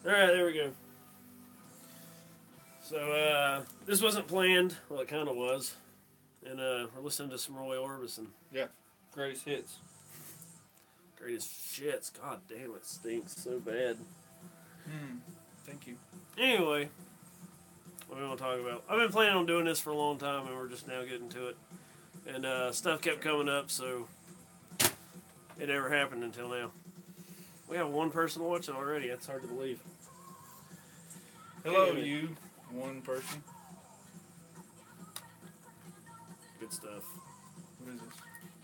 Alright, there we go. So, this wasn't planned. Well, it kind of was. And we're listening to some Roy Orbison. Yeah, greatest hits. Greatest shits. God damn, it stinks so bad. Thank you. Anyway, what do we want to talk about? I've been planning on doing this for a long time, and we're just now getting to it. And stuff kept coming up, so it never happened until now. We have one person watching already. That's hard to believe. Hello, you, one person. Good stuff. What is this?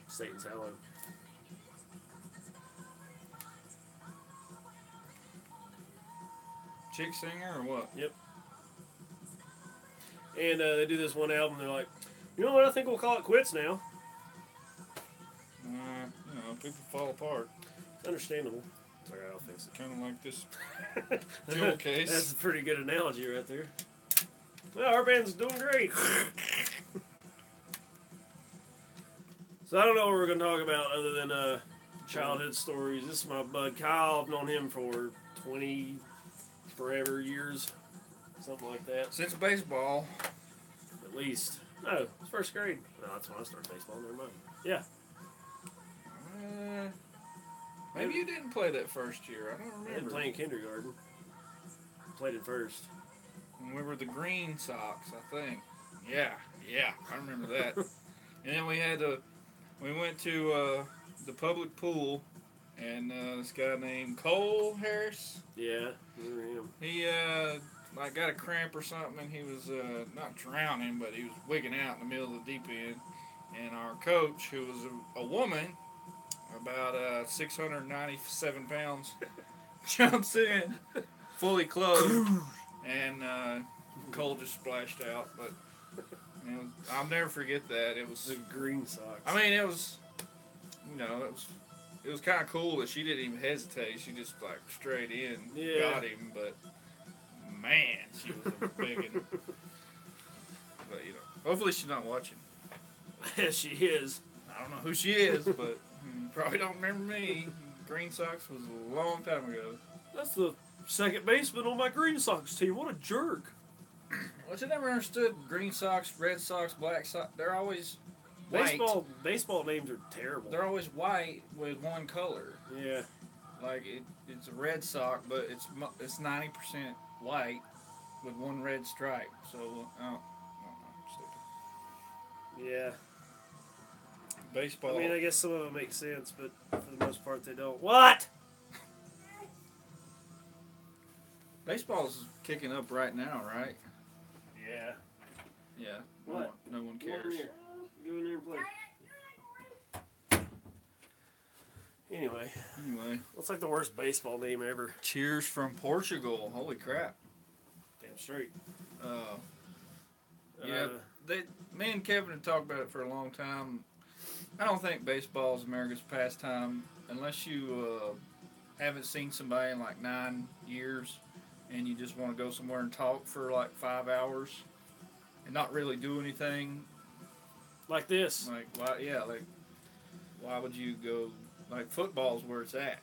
Satan's Hallow. Chick singer or what? Yep. And they do this one album. They're like, you know what? I think we'll call it quits now. People fall apart. It's understandable. It's like, I'll fix it. Kind of like this jewel case. That's a pretty good analogy right there. Well, our band's doing great. So I don't know what we're going to talk about other than childhood stories. This is my bud Kyle. I've known him for 20 forever years. Something like that. Since baseball. At least. No, it's first grade. No, that's when I started baseball. Never mind. Yeah. Maybe you didn't play that first year. I don't I remember. didn't play in kindergarten. Played it first. When we were the Green Sox, I think. Yeah, I remember that. And then we went to the public pool, and this guy named Cole Harris. Yeah, I remember him. He got a cramp or something, and he was not drowning, but he was wigging out in the middle of the deep end. And our coach, who was a woman, about 697 pounds, jumps in, fully clothed, and Cole just splashed out. But I'll never forget that. It was The Green Sox. I mean, it was kind of cool that she didn't even hesitate. She just straight in, got him. But man, she was a big one. But hopefully she's not watching. Yes, she is. I don't know who she is, but probably don't remember me. Green Sox was a long time ago. That's the second baseman on my Green Sox team. What a jerk. Well, I never understood Green Sox, Red Sox, Black Sox. They're always white. Baseball names are terrible. They're always white with one color. Yeah. Like it's a Red Sox, but it's 90% white with one red stripe. So stupid. Yeah. Baseball. I mean, I guess some of it makes sense, but for the most part, they don't. What? Baseball's kicking up right now, right? Yeah. Yeah. What? No one Go in cares. there. Go in there and play. Anyway, what's like the worst baseball name ever? Cheers from Portugal. Holy crap. Damn straight. Yeah. Me and Kevin have talked about it for a long time. I don't think baseball is America's pastime unless you haven't seen somebody in 9 years and you just want to go somewhere and talk for 5 hours and not really do anything. Like this. Why would you go? Football's where it's at.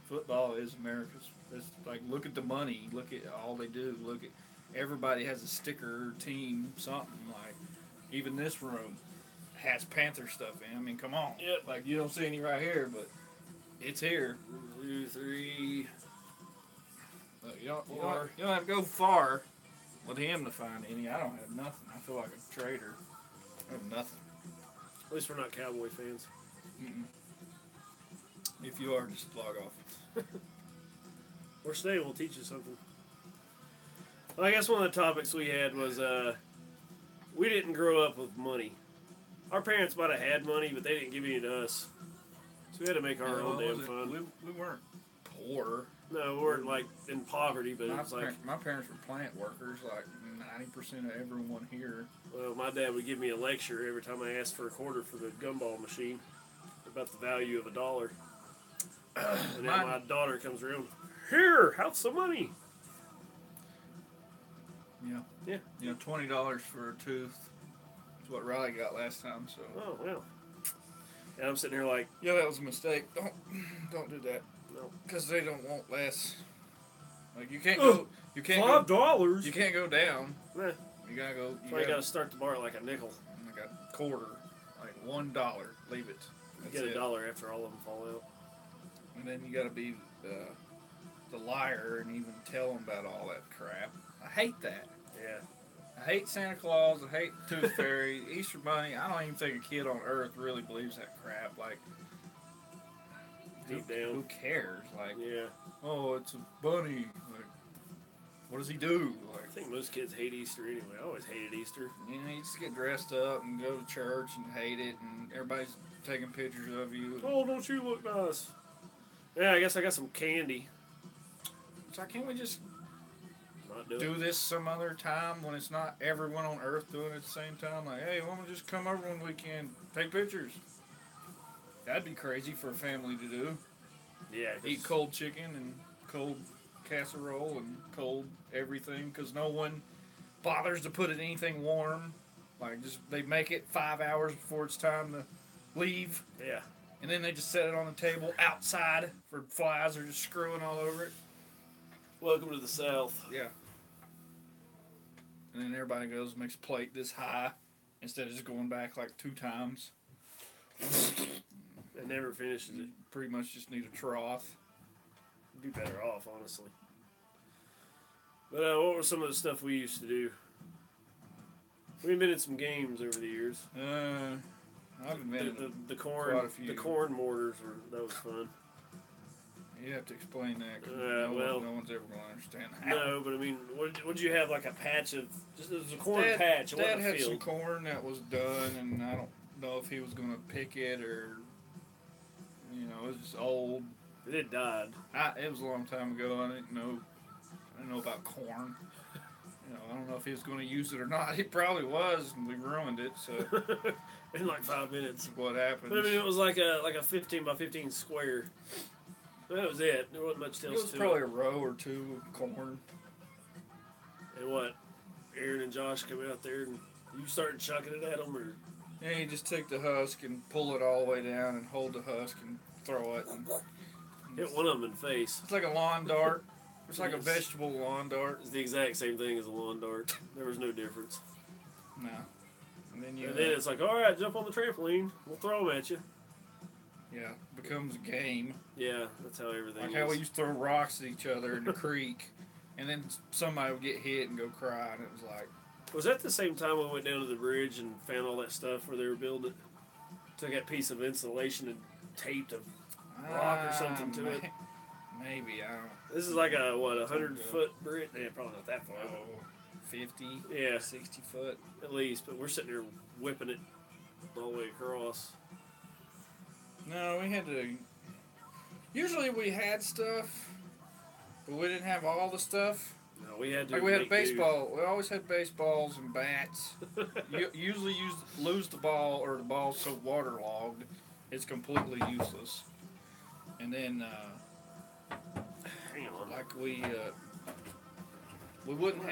Football is America's. It's look at the money. Look at all they do. Look at everybody has a sticker, team, something. Even this room has Panther stuff in. I mean, come on. Yep. You don't see any right here, but it's here. 2, 3. You don't have to go far with him to find any. I don't have nothing. I feel like a traitor. I have nothing. At least we're not Cowboy fans. Mm-mm. If you are, just log off. Or stay, we'll teach you something. Well, I guess one of the topics we had was we didn't grow up with money. Our parents might have had money, but they didn't give any to us. So we had to make our own damn fun. We weren't poor. No, we weren't in poverty, but it was my parents were plant workers, 90% of everyone here. Well, my dad would give me a lecture every time I asked for a quarter for the gumball machine about the value of $1. And then my daughter comes around, here, how's some money? Yeah. $20 for a tooth. That's what Riley got last time. So. Oh well. And I'm sitting here yeah, that was a mistake. Don't do that. No. Because they don't want less. Like you can't go. You can't $5. You can't go down. Eh, You gotta go. you gotta start the bar at like a nickel. Like a quarter, like $1. Leave it. You That's get it. $1 after all of them fall out. And then you gotta be the liar and even tell them about all that crap. I hate that. Yeah. I hate Santa Claus. I hate Tooth Fairy, Easter Bunny. I don't even think a kid on Earth really believes that crap. Like, Deep who down. cares? Like, Yeah. oh, it's a bunny. Like, what does he do? I Like, think most kids hate Easter anyway. I always hated Easter. you know, you just get dressed up and go to church and hate it, and everybody's taking pictures of you. Oh, don't you look nice? Yeah, I guess I got some candy. So can't we just Not do do it. this some other time when it's not everyone on Earth doing it at the same time? Like, hey, why don't we just come over one weekend, take pictures? That'd be crazy for a family to do. Yeah. 'cause- Eat cold chicken and cold casserole and cold everything because no one bothers to put in anything warm. Like, just they make it 5 hours before it's time to leave, Yeah. and then they just set it on the table outside for flies are just screwing all over it. Welcome to the South. Yeah. And then everybody goes and makes a plate this high instead of just going back like 2 times. It never finishes it. Pretty much just need a trough. Be better off, honestly. But what was some of the stuff we used to do? We've been in some games over the years. I've invented The quite a corn, few. the corn mortars that was fun. You have to explain that because well, no one's ever going to understand how. No, but I mean, would you have like a patch of just it was a corn Dad, patch? It Dad wasn't a had some field. corn that was done, and I don't know if he was going to pick it or, you know, it was just old. It died. It was a long time ago. I didn't know about corn. You know, I don't know if he was going to use it or not. He probably was, and we ruined it. So In like 5 minutes. that's what happens. But I mean, it was like a 15 by 15 square. That was it. There wasn't much it else was to probably it. a row or two of corn. And what? Aaron and Josh come out there and you started chucking it at them, or Yeah, you just take the husk and pull it all the way down and hold the husk and throw it. And hit one of them in the face. it's like a lawn dart. It's like a Yes. vegetable lawn dart. It's the exact same thing as a lawn dart. There was no difference. No. And then you And then it's like, all right, jump on the trampoline. We'll throw them at you. yeah, becomes a game. Yeah, that's how everything Like is. how we used to throw rocks at each other in the creek, and then somebody would get hit and go cry, and it was like, Was that the same time we went down to the bridge and found all that stuff where they were building it? Took that piece of insulation and taped a rock or something to it? Maybe, I don't This is like a 100-foot bridge? Yeah, probably not that far. know, 50, Yeah, 60 foot. at least. But we're sitting there whipping it all the way across. No, we had to. Usually we had stuff, but we didn't have all the stuff. No, we had to. Like we had a make do. baseball. We always had baseballs and bats. You usually lose the ball or the ball's so waterlogged, it's completely useless. And then Hang on. like we wouldn't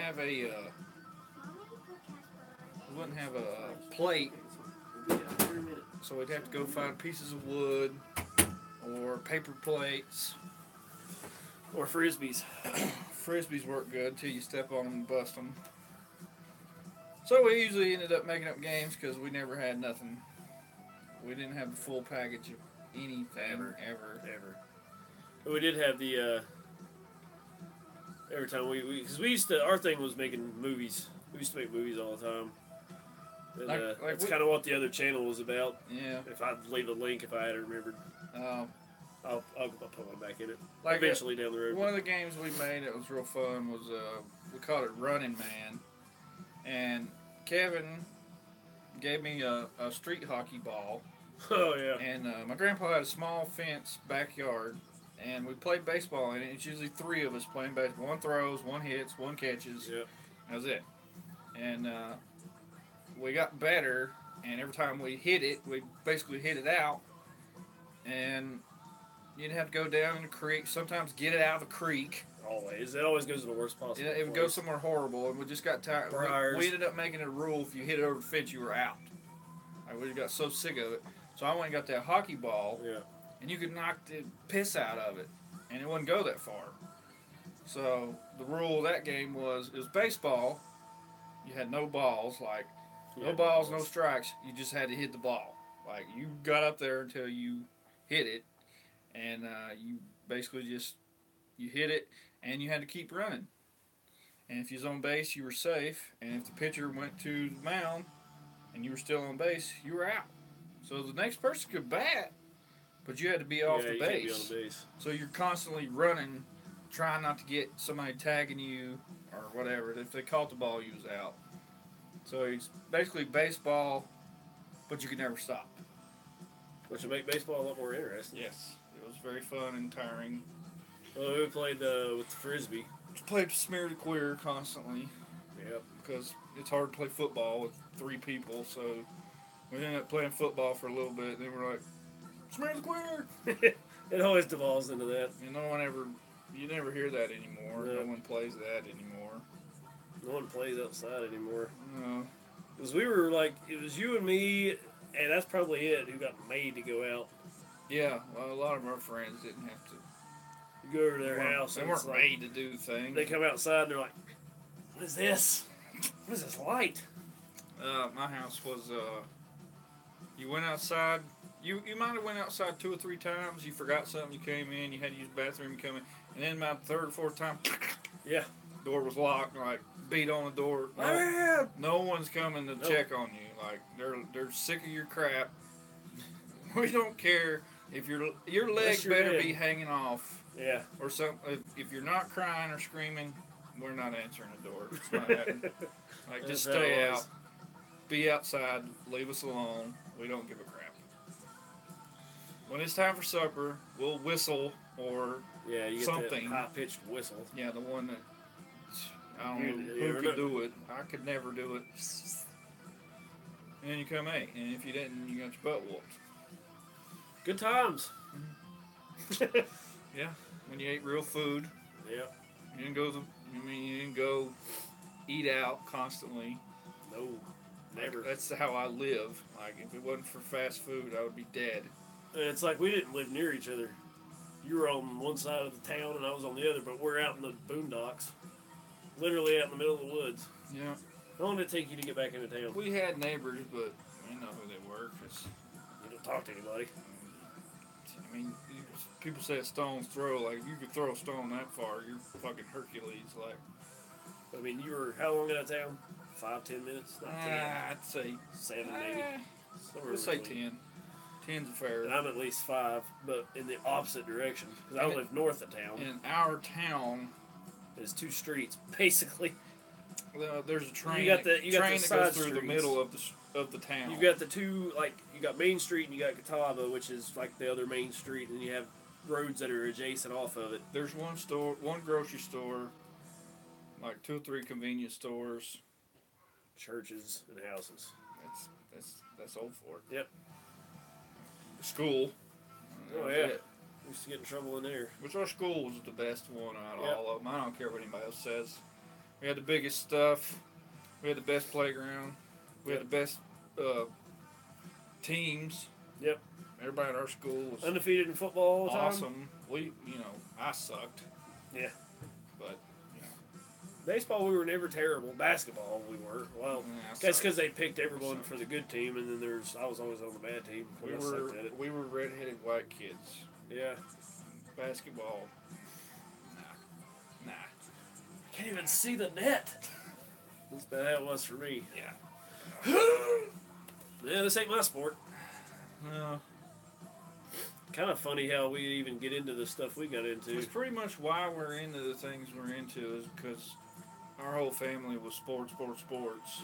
have a plate, We'll be out here in a minute. so we'd have to go find pieces of wood or paper plates. Or frisbees. Frisbees work good till you step on them and bust them. So we usually ended up making up games because we never had nothing. We didn't have the full package of anything ever. Ever. But we did have the. Every time because we used to, our thing was making movies. We used to make movies all the time. And, Like that's we- kind of what the other channel was about. Yeah. If I'd leave a link, if I had remembered, Um, I'll put one back in it like eventually down the road. one of the games we made that was real fun was we called it Running Man, and Kevin gave me a street hockey ball, Oh yeah. and my grandpa had a small fence backyard, and we played baseball in it. It's usually 3 of us playing baseball. One throws, one hits, one catches. Yep. That was it. And we got better, and every time we hit it, we basically hit it out. And you'd have to go down in the creek, sometimes get it out of the creek. Always. It always goes to the worst possible. It would go place. somewhere horrible, and we just got tired. Briars. We ended up making it a rule if you hit it over the fence, you were out. Like, we got so sick of it. So I went and got that hockey ball, Yeah. and you could knock the piss out of it, and it wouldn't go that far. So the rule of that game was it was baseball. You had no balls, like no balls, no strikes. You just had to hit the ball. Like you got up there until you hit it, and you basically just you hit it, and you had to keep running. And if you was on base, you were safe. And if the pitcher went to the mound and you were still on base, you were out. So the next person could bat, but you had to be off the you can't be base. on the base. So you're constantly running, trying not to get somebody tagging you or whatever. If they caught the ball, you was out. So it's basically baseball, but you could never stop. Which would make baseball a lot more interesting. Yes, it was very fun and tiring. Well, we played with the frisbee. Played smear the queer constantly. Yep. Because it's hard to play football with 3 people, so we ended up playing football for a little bit. Then we're like, smear the queer. It always devolves into that. And you never hear that anymore. No one plays that anymore. No one plays outside anymore. No. Because we were like, it was you and me, and that's probably it, who got made to go out. Yeah, well, a lot of our friends didn't have to. You go over to their house, They and weren't it's like, made to do things. they come outside, and they're like, what is this? What is this light? My house was, you went outside, you might have went outside 2 or 3 times, you forgot something, you came in, you had to use the bathroom, you come in, and then about the 3rd or 4th time, Yeah. door was locked, like, beat on the door. No one's coming to check on you. Like, they're sick of your crap. We don't care if your legs you're better dead. be hanging off. Yeah. Or something. If you're not crying or screaming, we're not answering the door. It's not happening. Like, just That's how stay it out. was. Be outside. Leave us alone. We don't give a crap. When it's time for supper, we'll whistle or Yeah, you get something. that high-pitched whistle. yeah, the one that I don't know You who ever could know? do it. I could never do it. And then you come eat, and if you didn't, you got your butt whooped. Good times. Yeah, when you ate real food. Yeah. You didn't go eat out constantly. No. Never. Like, that's how I live. Like, if it wasn't for fast food, I would be dead. And it's like we didn't live near each other. You were on one side of the town and I was on the other, but we're out in the boondocks. Literally out in the middle of the woods. Yeah. How long did it take you to get back into town? We had neighbors, but we know who they were. 'Cause, You don't talk to anybody. I mean, people say a stone's throw. Like, if you could throw a stone that far, you're fucking Hercules. Like, I mean, you were how long out of town? 5-10 minutes? Not 10. I'd say 7 maybe. Somewhere let's say between. 10. 10's a fair. And I'm at least 5, but in the opposite direction. Because I And live north of town. In our town, There's 2 streets, basically. there's a train. You got the train that side goes through the streets. middle of the town. You've got the 2, like, you got Main Street and you got Catawba, which is like the other main street, and you have roads that are adjacent off of it. There's one store, one grocery store, like 2 or 3 convenience stores. Churches and houses. That's old for it. Yep. School. Oh, yeah. Used to get in trouble in there. Which our school was the best one out of Yep. all of them. I don't care what anybody else says. We had the biggest stuff. We had the best playground. We had the best teams. Yep. Everybody at our school was Undefeated in football all the time. awesome. I sucked. Yeah. But, Baseball, we were never terrible. Basketball, we were. Well, I that's sucked. because they picked everyone for the good team, and then I was always on the bad team. we I sucked at it. were redheaded white kids. Yeah. Basketball, nah. Can't even see the net. That's about how it was for me. Yeah. Yeah, this ain't my sport. No. Kind of funny how we even get into the stuff we got into. It's pretty much why we're into the things we're into is because our whole family was sports,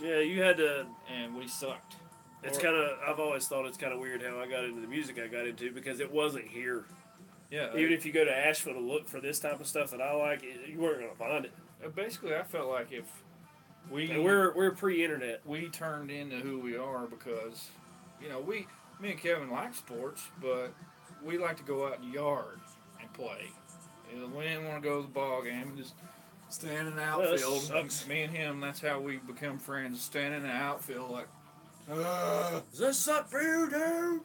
Yeah, you had to. and we sucked. It's kind of. I've always thought it's kind of weird how I got into the music I got into because it wasn't here. Yeah. Even if you go to Asheville to look for this type of stuff that I like, you weren't gonna find it. Basically, I felt like if And we're pre-internet. we turned into who we are because, me and Kevin like sports, but we like to go out in the yard and play. We didn't want to go to the ball game, just stand in the Well, that outfield. sucks. Me and him, that's how we become friends. Stand in the outfield like, Does that suck for you, dude?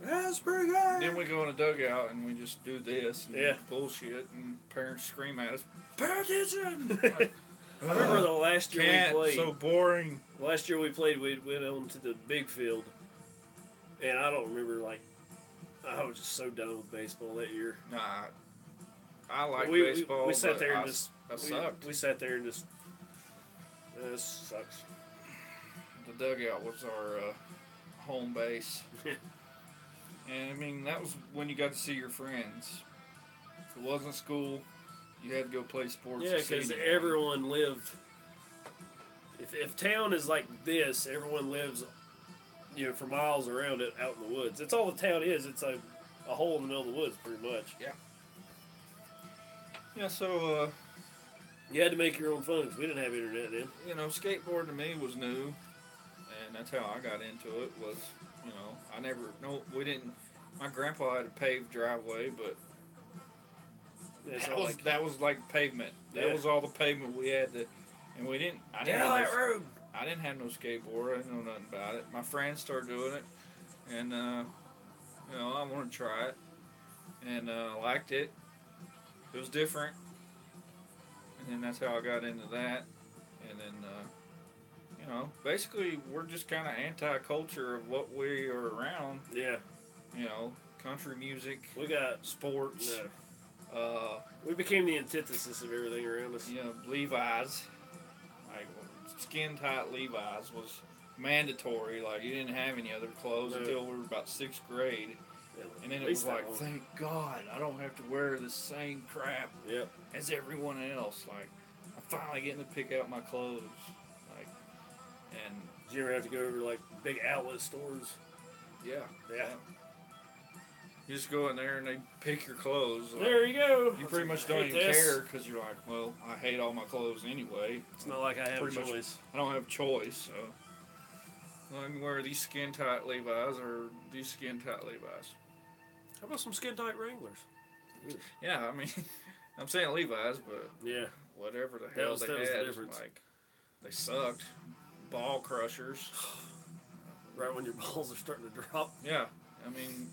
That's pretty good. Then we go in a dugout and we just do this and Yeah. bullshit, and parents scream at us, "Pay attention!" Like, I remember the last year can't, we played. so boring. Last year we played, we went on to the big field, and I don't remember, like, I was just so done with baseball that year. Nah, I like we, baseball. We sat but there and just I sucked. We sat there and just this sucks. The dugout was our home base. And I mean, that was when you got to see your friends. If it wasn't school, you had to go play sports. Yeah, because everyone lived. If town is like this, everyone lives, for miles around it, out in the woods. That's all the town is. It's a hole in the middle of the woods, pretty much. Yeah, so you had to make your own fun because we didn't have internet then. Skateboarding to me was new, and that's how I got into it. Was we didn't. My grandpa had a paved driveway, but that was like pavement. That was all the pavement we had to, and we didn't. I didn't have road. I didn't have no skateboard. I didn't know nothing about it. My friends started doing it, and I wanted to try it, and I liked it. It was different, and then that's how I got into that, and then basically we're just kind of anti-culture of what we are around. Yeah. Country music. We got sports. No. We became the antithesis of everything around us. Levi's, like skin tight Levi's was mandatory. Like you didn't have any other clothes until we were about 6th grade. And then it was like, thank God, I don't have to wear the same crap as everyone else. Like, I'm finally getting to pick out my clothes. Like, and did you ever have to go over like big outlet stores? Yeah. Yeah. You just go in there and they pick your clothes. Like, there you go. You pretty much don't even care because you're like, well, I hate all my clothes anyway. It's not like I have a choice. I don't have a choice, so I can wear these skin tight Levi's or these skin tight Levi's. How about some skin tight Wranglers? Yeah, I mean, I'm saying Levi's, but whatever the hell they had, like, they sucked. Ball crushers. Right when your balls are starting to drop. Yeah, I mean,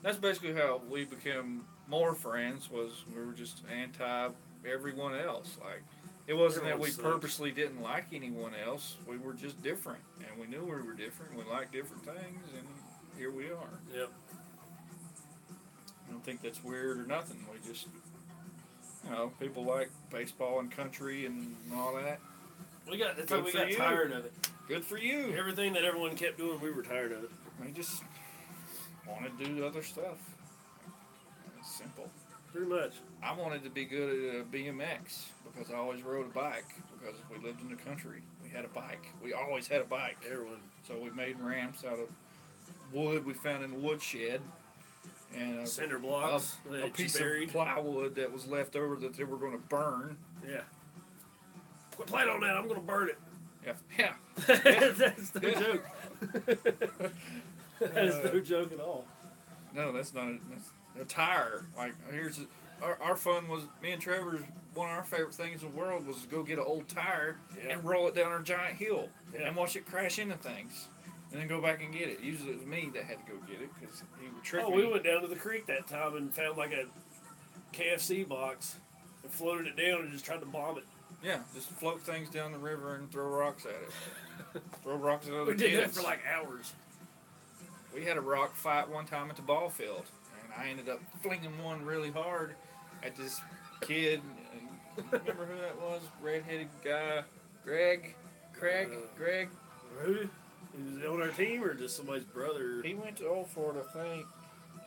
that's basically how we became more friends. Was we were just anti everyone else. Like, it wasn't that we purposely didn't like anyone else. We were just different, and we knew we were different. We liked different things, and here we are. Yep. I don't think that's weird or nothing. We just, people like baseball and country and all that. We got tired of it. Good for you. Everything that everyone kept doing, we were tired of it. We just wanted to do other stuff. It's simple. Pretty much. I wanted to be good at BMX because I always rode a bike because we lived in the country. We had a bike. We always had a bike. Everyone. So we made ramps out of wood we found in the woodshed. And cinder blocks, a piece of plywood that was left over that they were going to burn. Yeah. Quit playing on that. I'm going to burn it. Yeah. That's no joke. That is no joke at all. No, that's not. That's a tire. Like our fun was me and Trevor's. One of our favorite things in the world was to go get an old tire and roll it down our giant hill and watch it crash into things. And then go back and get it. Usually it was me that had to go get it because he would trick me. We went down to the creek that time and found like a KFC box and floated it down and just tried to bomb it. Yeah, just float things down the river and throw rocks at it. Throw rocks at other kids. We did that for like hours. We had a rock fight one time at the ball field, and I ended up flinging one really hard at this kid. Remember who that was? Red-headed guy, Greg. Who? Was he on our team or just somebody's brother? He went to Old Fort, I think,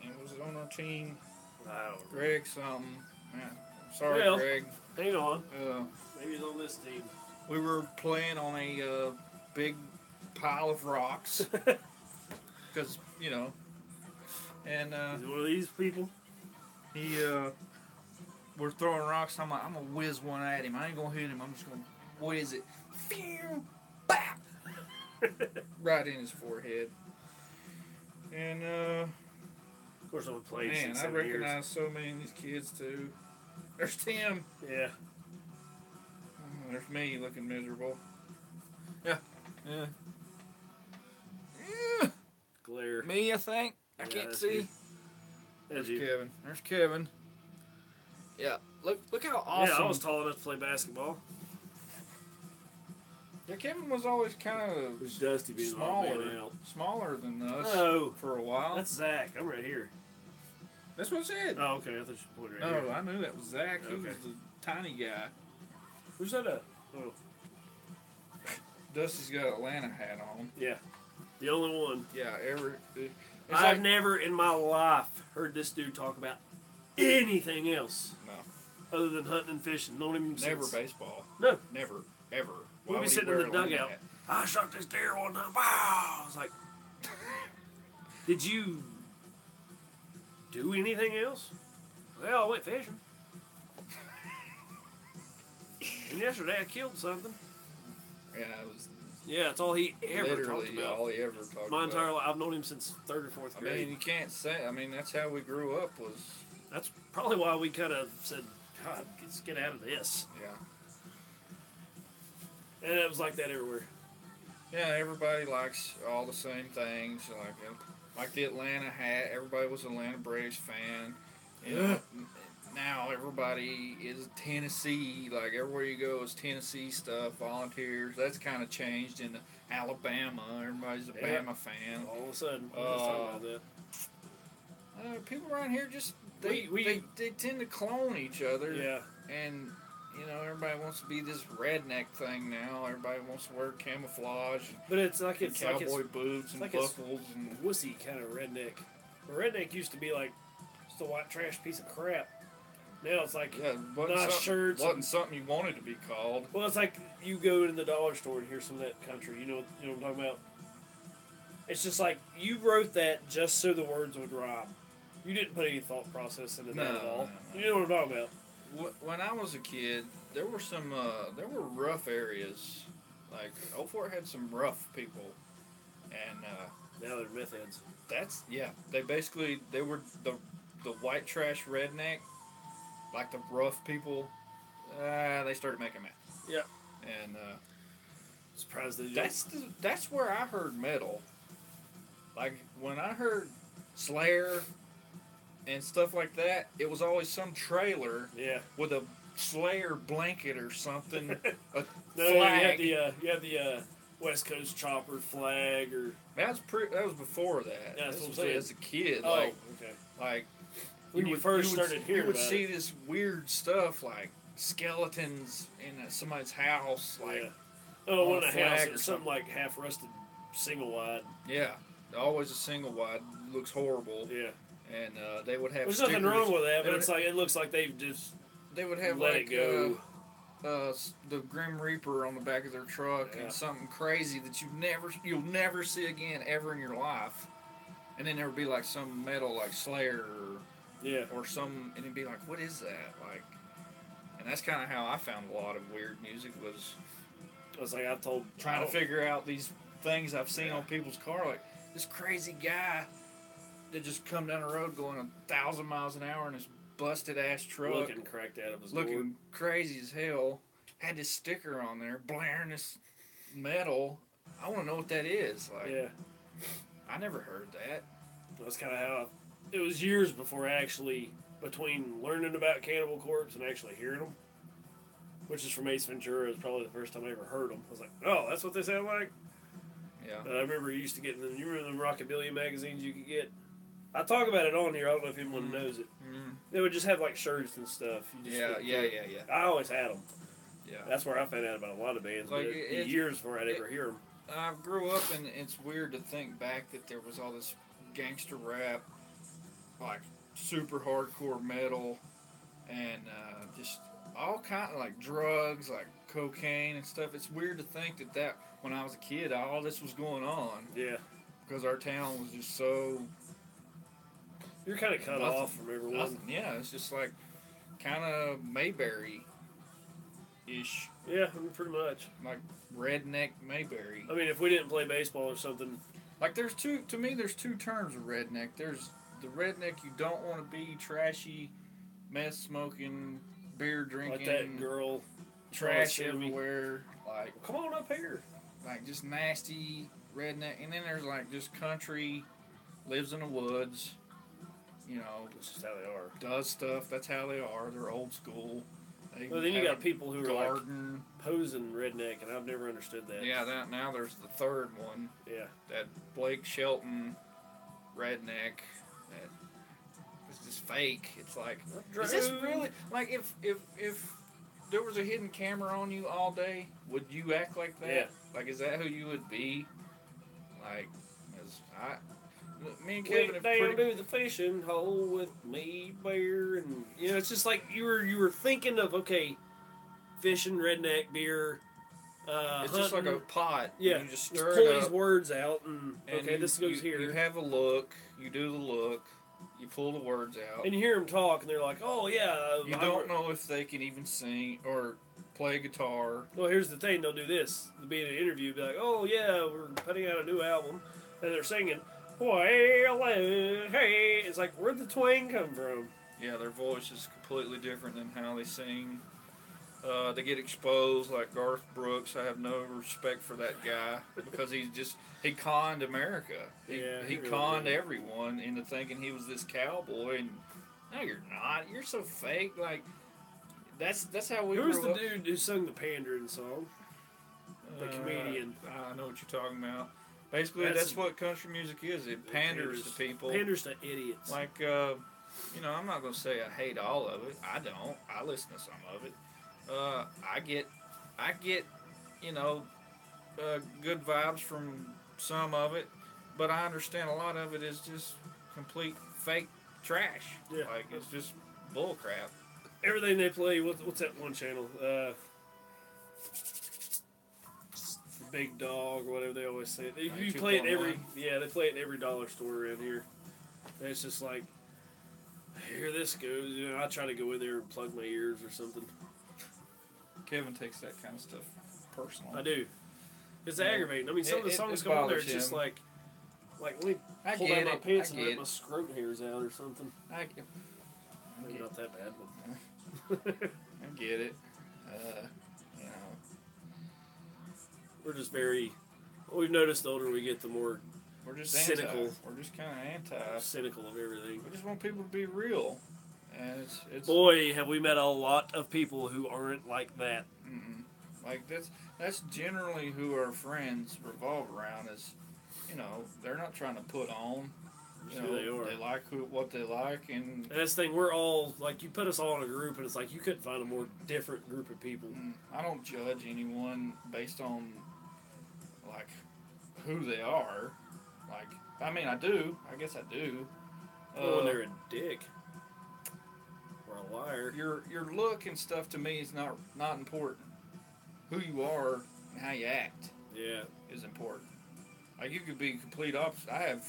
and was on our team. Wow. Greg something. Man, sorry, Greg. Hang on. Maybe he's on this team. We were playing on a big pile of rocks. Because, and... He's one of these people? We're throwing rocks, I'm like, I'm going to whiz one at him. I ain't going to hit him, I'm just going to whiz it. Phew! Bap! Right in his forehead. And, of course, I would play. Man, I recognize so many of these kids, too. There's Tim. Yeah. There's me looking miserable. Yeah. glare. Me, I think. I Yeah, can't that's see. you. There's you. Kevin. There's Kevin. Yeah, look how Yeah, awesome. I was tall enough to play basketball. Yeah, Kevin was always kind It was of Dusty being all man out. smaller than us No, for a while. that's Zach. I'm right here. That's what I said. Oh, okay. I thought you pointed right No, here. I knew that was Zach. He Okay. was the tiny guy. Who's that at? Oh, Dusty's got an Atlanta hat on. yeah. The only one. Yeah, it's I've like, never in my life heard this dude talk about anything else No. other than hunting and fishing. Don't even Never sense. baseball. No. Never, ever. We'd Why be would he sitting in wear the a Atlanta dugout. hat? I shot this deer one time. Wow! I was like, did you do anything else? Well, I went fishing. And yesterday I killed something. Yeah, it was Yeah, that's all he ever talked literally about. all he ever talked about. My entire life, I've known him since 3rd or 4th I grade. mean, you can't say. I mean, that's how we grew up. Was That's probably why we kind of said, God, let's get out of this. yeah, And it was like that everywhere. yeah. Everybody likes all the same things. Like the Atlanta hat. Everybody was an Atlanta Braves fan. You know, now everybody is Tennessee. Like everywhere you go is Tennessee stuff. Volunteers. That's kind of changed in Alabama. Everybody's a Yeah. Bama fan. All of a sudden, we're just talking about that. People around here just they tend to clone each other. Yeah. And you know everybody wants to be this redneck thing now. Everybody wants to wear camouflage, But it's like and it's cowboy boots and like it's- buckles and wussy kind of redneck. A redneck used to be like just a white trash piece of crap. Now it's like, yeah, nice shirts wasn't something you wanted to be called. well, it's like you go to the dollar store and hear some of that country. You know what I'm talking about? It's just like you wrote that just so the words would rhyme. You didn't put any thought process into that at all. No. You know what I'm talking about? When I was a kid, there were rough areas. Like Old Fort had some rough people, and Now they're meth heads. they were the white trash redneck, like the rough people. They started making meth. Yeah. And Surprised they didn't. that's where I heard metal. Like when I heard Slayer and stuff like that, it was always some trailer Yeah. with a Slayer blanket or something, a No, flag. you have the West Coast Chopper flag or. That was before that. Yeah, that's This what I'm was saying. as a kid. Oh, Like okay. when you first would- started hearing you would about see it. this weird stuff like skeletons in somebody's house. Like Yeah. Oh, on one a of the house flag or or something like half rusted, single wide. yeah, always a single wide, looks horrible. Yeah. And they would have. There's stickers. nothing wrong with that, They but would it's like it looks like they've just They would have let like it go. the Grim Reaper on the back of their truck Yeah. and something crazy that you'll never see again ever in your life. And then there would be like some metal like Slayer Yeah. or some, and it'd be like, what is that? Like, and that's kind of how I found a lot of weird music was It's like I've told trying to figure out these things I've seen Yeah. on people's car, like this crazy guy that just come down the road going 1,000 miles an hour in his busted ass truck, looking cracked out of his looking gourd. crazy as hell, had this sticker on there blaring this metal. I want to know what that is. Like, Yeah. I never heard that. That's kind of how it was years before I actually, between learning about Cannibal Corpse and actually hearing them, which is from Ace Ventura, is probably the first time I ever heard them. I was like, oh, that's what they sound like? Yeah. But I remember you used to get them. You remember them Rockabilly magazines you could get? I talk about it on here. I don't know if anyone knows it. Mm. They would just have like shirts and stuff. You just flip through it. Yeah. I always had them. Yeah. That's where I found out about a lot of bands. Like, But it'd be it's- years before I'd ever hear them. I grew up, and it's weird to think back that there was all this gangster rap, like super hardcore metal, and just all kind of like drugs, like cocaine and stuff. It's weird to think that when I was a kid, all this was going on Yeah. because our town was just so You're kind of cut Nothing. off from everyone. nothing. Yeah, it's just like kind of Mayberry-ish, Yeah, I mean, pretty much. like redneck Mayberry. I mean, if we didn't play baseball or something, Like there's two terms of redneck. There's the redneck you don't want to be, trashy, meth smoking, beer drinking, like that girl, trash Chevy. everywhere, like Come on up here. just nasty redneck. And then there's like just country, lives in the woods. You know, That's just how they are. does stuff. That's how they are. They're old school. They Well, then you have got people who a are like garden. posing redneck, and I've never understood that. Yeah, that now there's the third one. Yeah. That Blake Shelton redneck. That is just fake. It's like, is this really like if there was a hidden camera on you all day, would you act like that? Yeah. Like, is that who you would be? Like, me and Kevin have Went down pretty. to the fishing hole with me, bear, and it's just like you were thinking of fishing, redneck, beer. It's just like a pot. Yeah, You just just stir pull it these up. words out, and And this goes here. You have a look. You do the look. You pull the words out. And you hear them talk, and they're like, "Oh yeah." You don't know if they can even sing or play guitar. Well, here's the thing: they'll do this. They'll be in an interview, be like, "Oh yeah, we're putting out a new album," and they're singing, "Well, hey." It's like, where'd the twang come from? Yeah, their voice is completely different than how they sing. They get exposed like Garth Brooks. I have no respect for that guy because he conned America. He He really conned did. everyone into thinking he was this cowboy, and no, you're not. You're so fake. Like that's how we. Who's grew the up. dude who sung the pandering song? The comedian. I know what you're talking about. Basically, That's- that's what country music is. It panders to people. Panders to idiots. Like, I'm not going to say I hate all of it. I don't. I listen to some of it. I get, good vibes from some of it, but I understand a lot of it is just complete fake trash. Yeah. Like, it's just bull crap. Everything they play. What's that one channel? Big Dog or whatever they always say. You play it every. 92.1. Yeah, they play it in every dollar store around here. And it's just like, here this goes. I try to go in there and plug my ears or something. Kevin takes that kind of stuff personal. I do. It's Yeah. aggravating. I mean, some of the It songs come on there. bothers It's just him. like let me I pull get down my it. pants I and get let my it. scrote hairs out or something. I Maybe get not that bad, but I get it. You know, we're just very. We've noticed the older we get, the more we're just Cynical. anti. We're just kind of anti. cynical of everything. We just want people to be real, and it's Boy, have we met a lot of people who aren't like that. mm-mm. Like that's generally who our friends revolve around. Is they're not trying to put on. Who they are. They like what they like, and And that's the thing, we're all, like, you put us all in a group, and it's like, you couldn't find a more different group of people. I don't judge anyone based on like who they are. Like, I mean, I do. I guess I do. Well, when they're a dick. Or a liar. Your look and stuff to me is not important. Who you are and how you act Yeah. is important. Like, you could be complete opposite. I have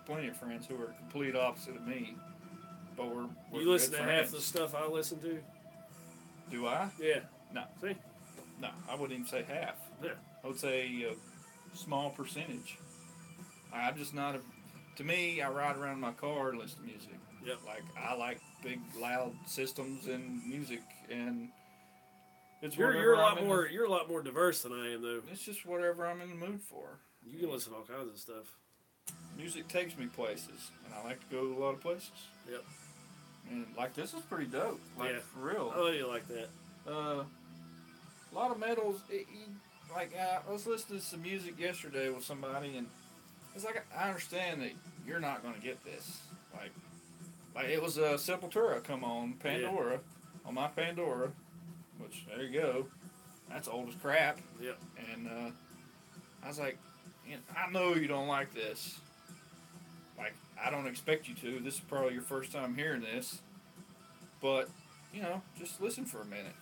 plenty of friends who are complete opposite of me, but we're You listen to good half friends. the stuff I listen to? Do I? Yeah. No. See? No, I wouldn't even say half. Yeah. I would say a small percentage. I'm just not a. To me, I ride around in my car and listen to music. Yep. Like, I like big, loud systems and music, and it's You're whatever a lot I'm in more you're a lot more diverse than I am though. It's just whatever I'm in the mood for. You can listen to all kinds of stuff. Music takes me places, and I like to go to a lot of places. Yep. And like, this is pretty dope. Like, Yeah. for real. Oh, you like that? A lot of metals. I was listening to some music yesterday with somebody, and it's like, I understand that you're not going to get this. Like it was a Sepultura come on Pandora, on my Pandora, which there you go. That's old as crap. Yep. And I was like, I know you don't like this. Like, I don't expect you to. This is probably your first time hearing this. But, just listen for a minute.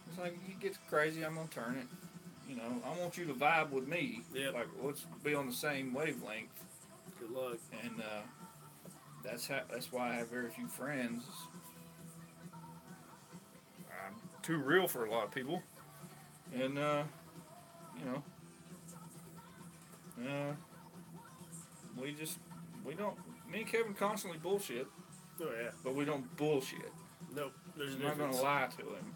It's like, you get crazy, I'm going to turn it. I want you to vibe with me. Yep. Like, let's be on the same wavelength. Good luck. And that's why I have very few friends. I'm too real for a lot of people. And, we don't, me and Kevin constantly bullshit, Oh yeah. but we don't bullshit. Nope. There's a I'm not going difference. to lie to him.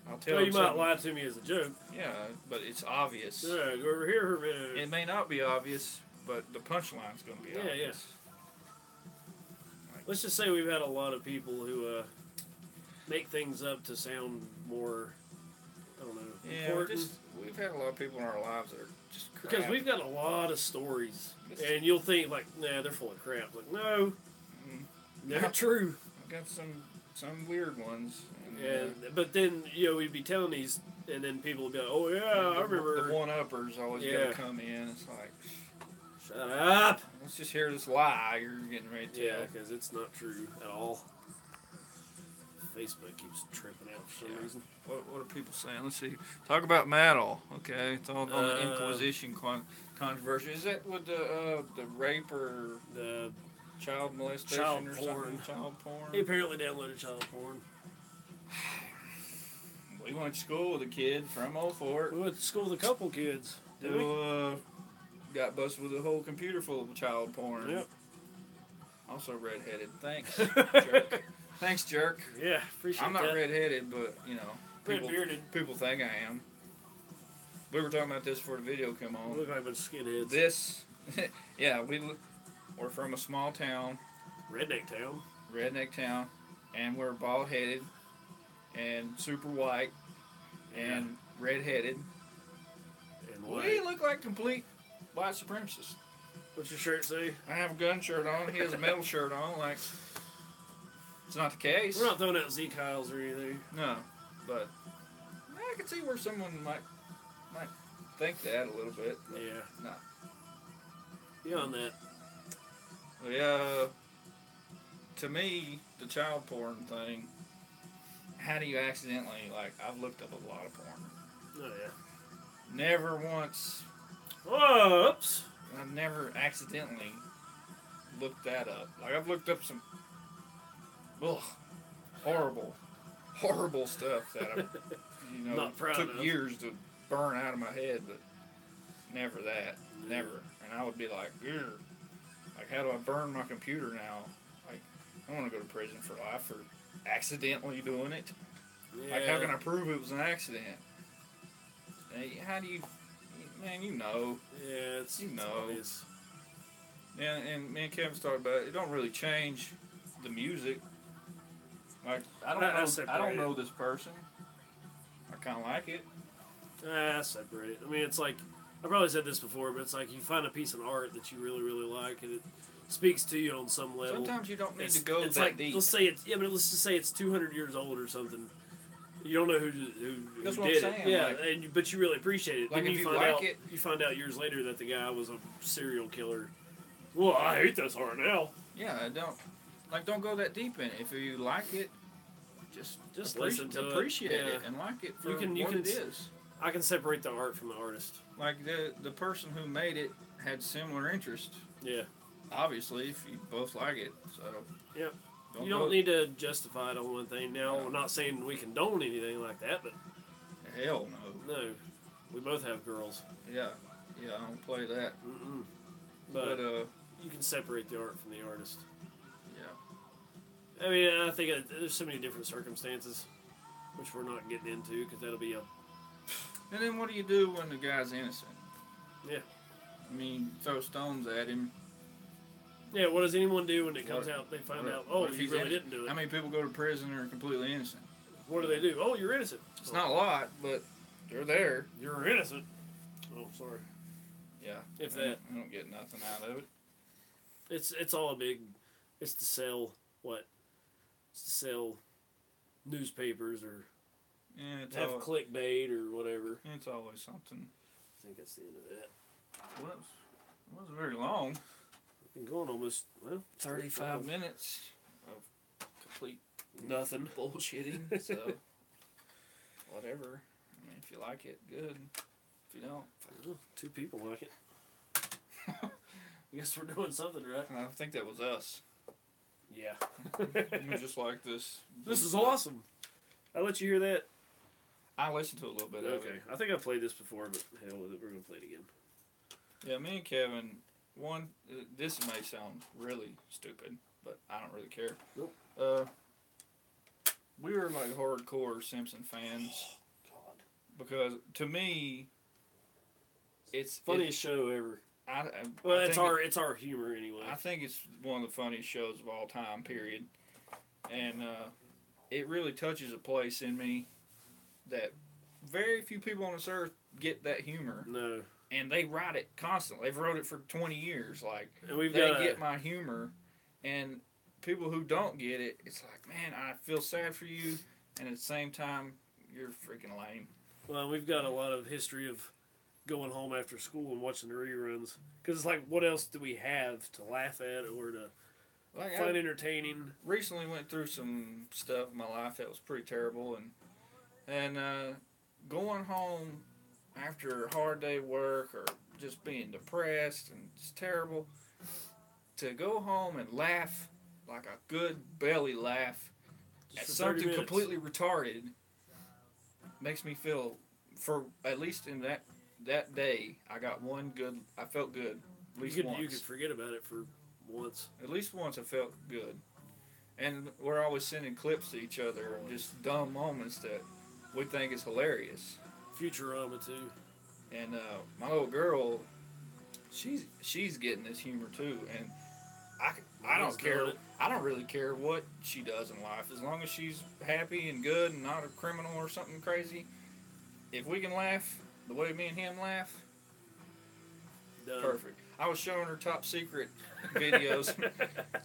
I'll tell Well, him you might something. lie to me as a joke. Yeah, but it's obvious. Yeah, go over here for a minute. It may not be obvious, but the punchline's going to be Yeah, obvious. Let's just say we've had a lot of people who make things up to sound more, I don't know, Yeah, important. we've had a lot of people in our lives that are just crap. Because we've got a lot of stories, It's- and you'll think like, nah, they're full of crap. Like, no, Mm. they're true. I've got some weird ones. And but then we'd be telling these, and then people would be like, oh yeah, I remember. The one-uppers always Yeah. got to come in. It's like, Shut up. let's just hear this lie you're getting ready to Yeah, tell. because it's not true at all. Facebook keeps tripping out for some Yeah. reason. What are people saying? Let's see. Talk about Maddle. Okay, it's on the Inquisition controversy. Is that with the rape or The child molestation Child or porn. something? Child porn. he apparently downloaded child porn. We went to school with a kid from Old Fort We went to school with a couple kids. Did we? who got busted with a whole computer full of child porn. Yep. Also redheaded. Thanks, jerk. Thanks, jerk. Yeah, appreciate I'm not that. redheaded, but Red bearded. people think I am. We were talking about this before the video came We on. look like a bunch of skinheads. This, yeah, we're from a small town, Redneck town. redneck town, and we're bald headed and super white and redheaded. And We white. look like complete white supremacists. What's your shirt say? I have a gun shirt on. He has a metal shirt on. Like, it's not the case. We're not throwing out Zeke Hiles or anything. No, but I can see where someone might think that a little bit. But Yeah. No. Beyond that. Yeah. To me, the child porn thing. How do you accidentally I've looked up a lot of porn. Oh yeah. Never once. Whoops. I've never accidentally looked that up. I've looked up some horrible stuff that I Not proud took of. years to burn out of my head, but never that. Never. And I would be like, ugh. Like, how do I burn my computer now? Like, I want to go to prison for life for accidentally doing it. Yeah. Like, how can I prove it was an accident? How do you, man, you know. Yeah, it's obvious. And me and Kevin's talked about it. It don't really change the music. Like, I don't know this person. I kind of like it. Separate it. I mean, it's like, I probably said this before, but it's like you find a piece of art that you really, really like, and it speaks to you on some level. Sometimes you don't need It's to go it's that like, deep. let's just say it's 200 years old or something. You don't know who That's what I'm did saying, it. Yeah, like- but you really appreciate it. Like, Then if you find like out, it- you find out years later that the guy was a serial killer. Well, I hate this art now. Yeah, don't go that deep in it. If you like it, Just listen to it. appreciate it Yeah. and like it for You can what it is. I can separate the art from the artist. Like the person who made it had similar interest. Yeah. Obviously, if you both like it, so Yep. Don't You don't go- need to justify it on one thing. Now, No. we're not saying we condone anything like that, but Hell no. no, we both have girls. Yeah, I don't play that. Mm-mm. But You can separate the art from the artist. yeah. I mean, I think there's so many different circumstances, which we're not getting into because that'll be a And then what do you do when the guy's innocent? Yeah. I mean, throw stones at him. yeah. What does anyone do when it comes What- out? They find what- out, oh, what if you he's really innocent? didn't do it. How many people go to prison and are completely innocent? What do they do? Oh, you're innocent. It's not a lot, but they're there. You're innocent. Oh, sorry. Yeah. If I that. don't get nothing out of it. It's all a big. It's to sell what? It's to sell newspapers or Yeah, have clickbait or whatever. it's always something. I think that's the end of that. Well, it wasn't very long. Been going almost 35 minutes of complete Nothing. bullshitting. So, whatever. I mean, if you like it, good. If you don't, Oh, 2 people like it. I guess we're doing something right. I think that was us. Yeah. We're just like this. This is awesome. I let you hear that. I listened to a little bit of Okay. it. I think I played this before, but hell with it. We're gonna play it again. Yeah, me and Kevin. This may sound really stupid, but I don't really care. Nope. We were like hardcore Simpson fans God. because to me, it's Funniest show ever. Well, I it's think it's our humor anyway. I think it's one of the funniest shows of all time. Period. And it really touches a place in me that very few people on this earth get that humor. No. And they write it constantly. They've wrote it for 20 years. Like, and we've they get my humor. And people who don't get it, it's like, man, I feel sad for you. And at the same time, you're freaking lame. Well, we've got a lot of history of going home after school and watching the reruns. Because it's like, what else do we have to laugh at or to find entertaining? Recently went through some stuff in my life that was pretty terrible. And going home after a hard day of work or just being depressed and it's terrible, to go home and laugh like a good belly laugh at something completely retarded makes me feel, for at least in that day, I felt good. At least once. You could forget about it for once. At least once I felt good. And we're always sending clips to each other of just dumb moments that we think is hilarious. Futurama too. And my little girl, she's getting this humor too, and I don't care. I don't really care what she does in life as long as she's happy and good and not a criminal or something crazy. If we can laugh the way me and him laugh, perfect. I was showing her Top Secret videos.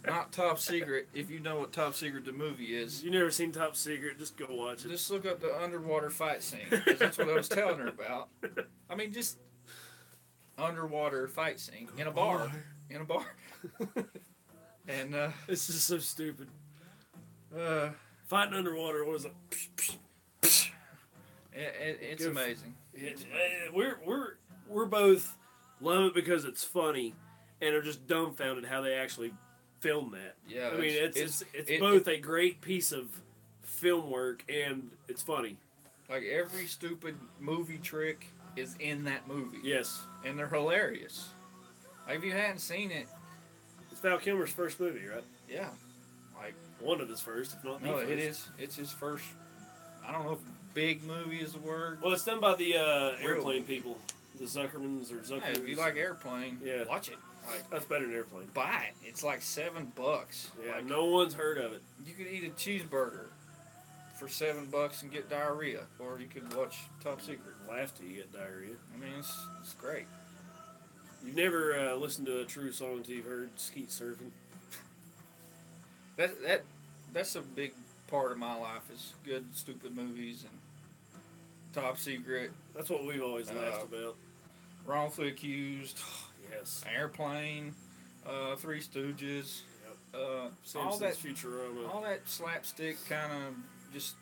Not Top Secret. If you know what Top Secret the movie is. You never seen Top Secret, just go watch it. Just look up the underwater fight scene, because that's what I was telling her about. I mean, just underwater fight scene in a bar. In a bar. And it's just so stupid. Fighting underwater was like it's amazing. We're both love it because it's funny, and are just dumbfounded how they actually filmed that. Yeah, I mean it's both a great piece of film work and it's funny. Like every stupid movie trick is in that movie. Yes, and they're hilarious. Like if you hadn't seen it, it's Val Kilmer's first movie, right? Yeah, like one of his first, if not the first. It is. It's his first. I don't know if big movie is the word. Well, it's done by the Airplane people, the Zuckermans or Zuckermans. Yeah, if you like Airplane, watch it. Like that's better than Airplane. Buy it. It's like $7. Yeah, like, no one's heard of it. You could eat a cheeseburger for $7 and get diarrhea, or you could watch Top Secret. Laugh till you get diarrhea. I mean, it's great. You've never listened to a true song until you've heard Skeet Surfing. That's a big part of my life is good stupid movies and Top Secret. That's what we've always laughed about. Wrongfully Accused. Yes. Airplane. Three Stooges. Yep. All that Futurama. All that slapstick kind of just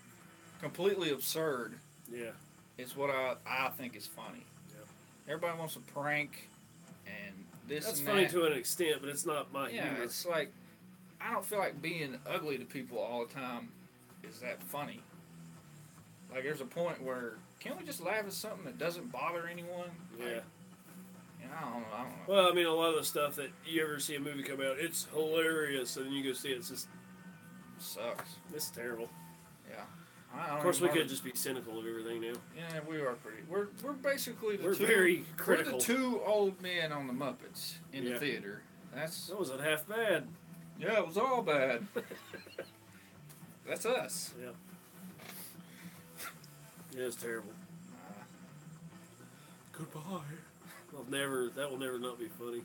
completely absurd. Yeah. Is what I think is funny. Yep. Everybody wants a prank and this That's and funny that. to an extent, but it's not my humor. Yeah, it's like I don't feel like being ugly to people all the time is that funny. Like there's a point where can't we just laugh at something that doesn't bother anyone? Yeah. Like, I don't know. Well, I mean, a lot of the stuff that you ever see a movie come out, it's hilarious, and then you go see it, it's just sucks. It's terrible. Yeah. Of course, we could just be cynical of everything now. Yeah, we are pretty. We're basically we're very critical. We're the two old men on the Muppets in the theater. That wasn't half bad. Yeah, it was all bad. That's us. Yeah. Yeah, it's terrible. Goodbye. That will never not be funny.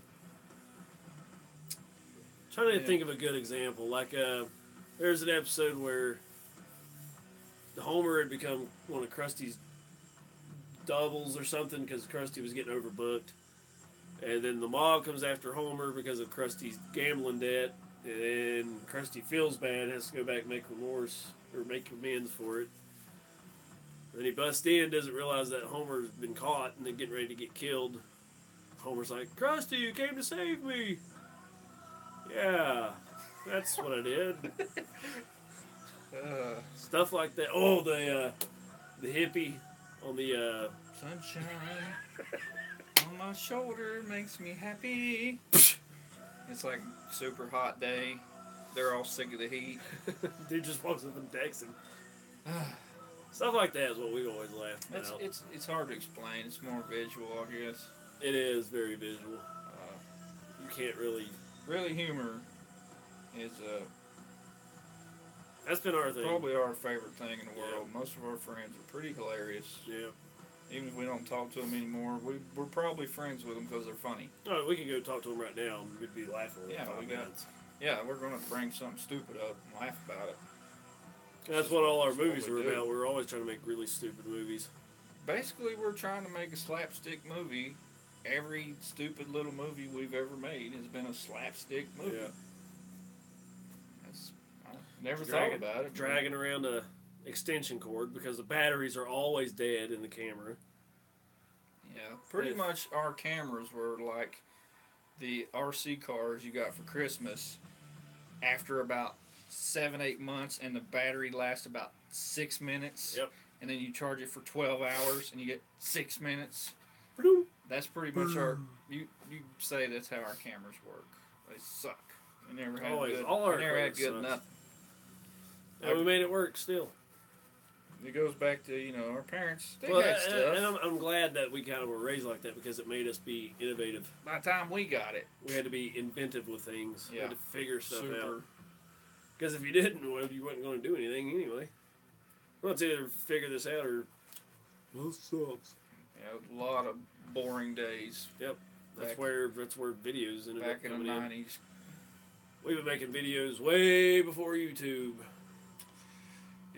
I'm trying to think of a good example. Like, there's an episode where the Homer had become one of Krusty's doubles or something because Krusty was getting overbooked. And then the mob comes after Homer because of Krusty's gambling debt. And then Krusty feels bad and has to go back and make amends for it. Then he busts in, doesn't realize that Homer's been caught and then getting ready to get killed. Homer's like, Krusty, you came to save me. Yeah, that's what I did. Stuff like that. Oh, the hippie on the sunshine on my shoulder makes me happy. It's like super hot day. They're all sick of the heat. Dude just walks up and texts him. Stuff like that is what we always laugh about. It's hard to explain. It's more visual, I guess. It is very visual. can't really. Really, humor is That's been our thing. probably our favorite thing in the Yeah. world. Most of our friends are pretty hilarious. Yeah. Even if we don't talk to them anymore, we're probably friends with them because they're funny. Oh, we could go talk to them right now and we'd be laughing. Yeah, in 5 we got- minutes. Yeah, we're going to bring something stupid up and laugh about it. That's what all our That's what movies we were do. about. We're always trying to make really stupid movies. Basically, we're trying to make a slapstick movie. Every stupid little movie we've ever made has been a slapstick movie. Yeah. I never Dragging- thought about it. Dragging around a extension cord because the batteries are always dead in the camera. Yeah, pretty If- much our cameras were like the RC cars you got for Christmas. After about 7-8 months, and the battery lasts about 6 minutes. Yep. And then you charge it for 12 hours, and you get 6 minutes. Bloom. That's pretty much our. You say that's how our cameras work. They suck. They never had Always. good. All our they never had equipment good sucks. nothing. And we made it work still. It goes back to our parents. They Well, had and stuff. I'm glad that we kind of were raised like that because it made us be innovative. By the time we got it, We had to be inventive with things. We Yeah. had to figure stuff super. out. Because if you didn't, well, you wasn't going to do anything anyway. Well, it's either figure this out or. This sucks. A lot of boring days That's Back- where videos ended back up in the coming in. '90s. We've been making videos way before YouTube.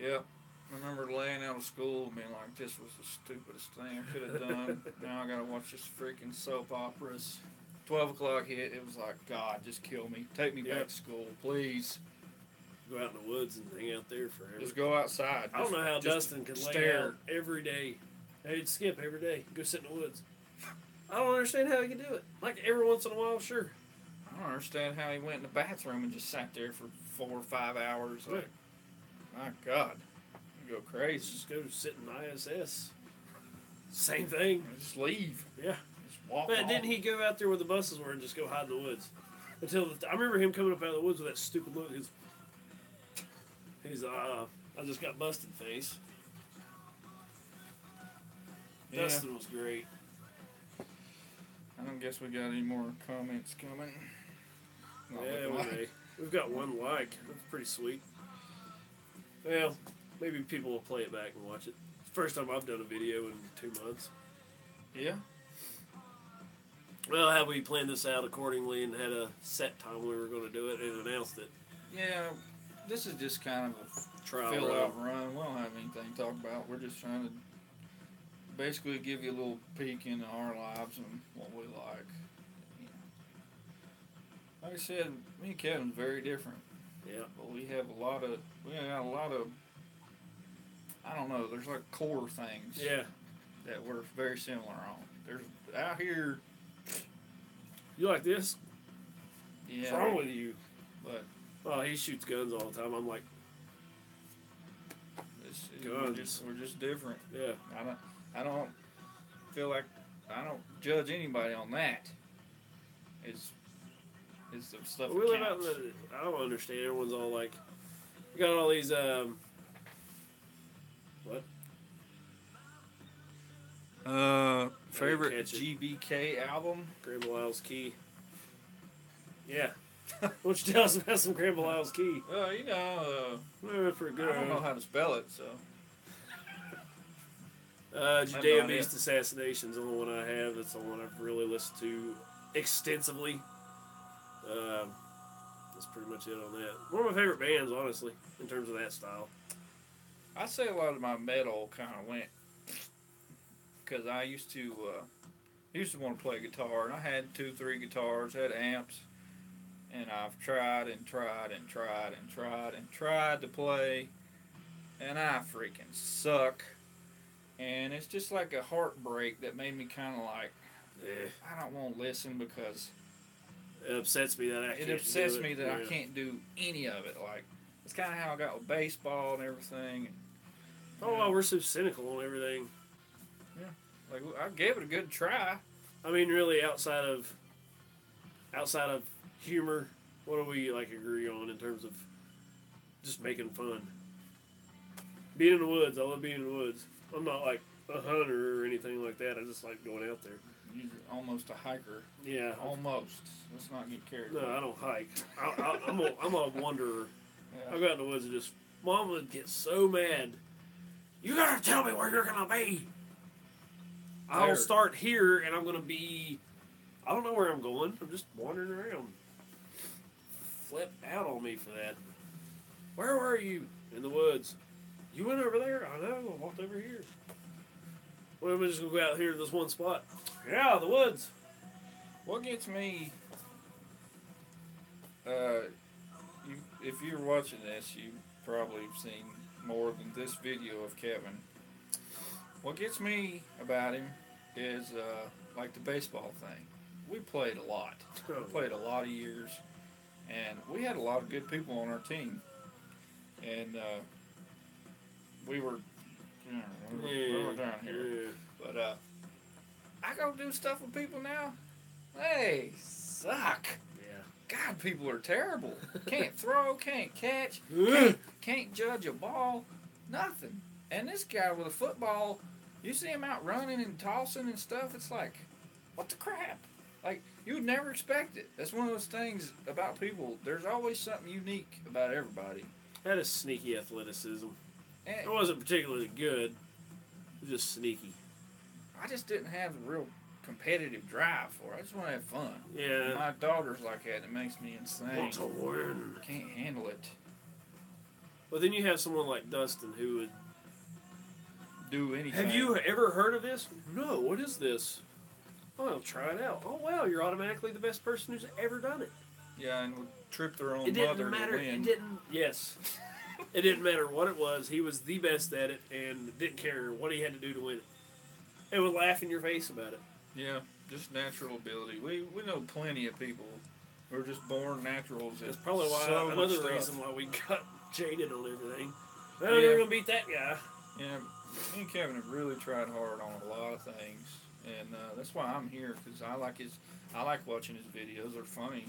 Yep. I remember laying out of school and being like, this was the stupidest thing I could have done. Now I gotta watch this freaking soap operas. 12 o'clock hit, it was like, God, just kill me. Take me Yep. back to school, please. Go out in the woods and hang out there forever. Just go outside. I don't know how Just Dustin can lay stare. out every day. He'd skip every day. Go sit in the woods. I don't understand how he can do it. Like every once in a while, sure. I don't understand how he went in the bathroom and just sat there for 4 or 5 hours. Like, my God. You go crazy. Just go sit in ISS. Same thing. Just leave. Yeah. Just walk But off. didn't he go out there where the buses were and just go hide in the woods? I remember him coming up out of the woods with that stupid look. I just got busted face. Yeah. Dustin was great. I don't guess we got any more comments coming. Not Yeah, looking like. we've got one like. That's pretty sweet. Well, maybe people will play it back and watch it. First time I've done a video in 2 months. Yeah. Well, have we planned this out accordingly and had a set time we were going to do it and announced it? Yeah. This is just kind of a Trial fill run. out run. We don't have anything to talk about. We're just trying to basically give you a little peek into our lives and what we like. You know. Like I said, me and Kevin's very different, Yeah. but we got a lot of, I don't know, there's like core things Yeah. that we're very similar on. There's out here, You like this? yeah, What's wrong with you? but Oh, he shoots guns all the time. I'm like, we're just different. yeah. I don't feel like I don't judge anybody on that. It's the stuff We that live out in counts. the. I don't understand. Everyone's all like, you got all these. What? Favorite catch it. GBK album? Grandma Lyle's Key. Yeah. Why don't you tell us about some Grandma Lyle's Key? Well, That's pretty good. I don't know how to spell it, so Judeo idea. Beast Assassination's the only one I have. That's the one I've really listened to extensively. That's pretty much it on that. One of my favorite bands, honestly, in terms of that style. I'd say a lot of my metal kind of went because I used to want to play guitar, and I had 2-3 guitars, had amps, and I've tried and tried and tried and tried and tried to play, and I freaking suck. And it's just like a heartbreak that made me kind of like, I don't want to listen because It upsets me that I can't it upsets do it. me that I Yeah. can't do any of it. Like, it's kind of how I got with baseball and everything. Oh, wow, we're so cynical on everything. Like, I gave it a good try. I mean, really, outside of humor, what do we like agree on in terms of just making fun? Being in the woods, I love being in the woods. I'm not like a hunter or anything like that. I just like going out there. You're almost a hiker. Yeah. Almost. Let's not get carried No, away. I don't hike. I'm a wanderer. Yeah. I go out in the woods and just. Mom would get so mad. You gotta tell me where you're gonna be. I'll There. start here and I'm gonna be. I don't know where I'm going. I'm just wandering around. Flip out on me for that. Where were you? In the woods. You went over there? I know. I walked over here. Well, we're just gonna go out here to this one spot. Yeah, the woods. What gets me, if you're watching this, you probably have seen more than this video of Kevin. What gets me about him is like the baseball thing. We played a lot. We played a lot of years, and we had a lot of good people on our team. And we were down here. Yeah. But I go do stuff with people now. They suck. Yeah. God, people are terrible. Can't throw, can't catch, can't judge a ball, nothing. And this guy with a football, you see him out running and tossing and stuff, it's like, what the crap? Like, you would never expect it. That's one of those things about people. There's always something unique about everybody. That is sneaky athleticism. And It wasn't particularly good. It was just sneaky. I just didn't have a real competitive drive for it. I just want to have fun. Yeah. My daughter's like that. It makes me insane. Want to win. Can't handle it. But then you have someone like Dustin who would. Do anything. Have you ever heard of this? No. What is this? Oh, I'll try it out. Oh wow, you're automatically the best person who's ever done it. Yeah, and would trip their own It mother didn't matter. to win. It didn't. Yes. It didn't matter what it was. He was the best at it and didn't care what he had to do to win it. And would laugh in your face about it. Yeah, just natural ability. We know plenty of people who are just born naturals. That's probably why so much another stuff. reason why we got jaded on everything. Yeah. Well, you're gonna beat that guy. Yeah, me and Kevin have really tried hard on a lot of things, and that's why I'm here, because I like watching his videos. They're funny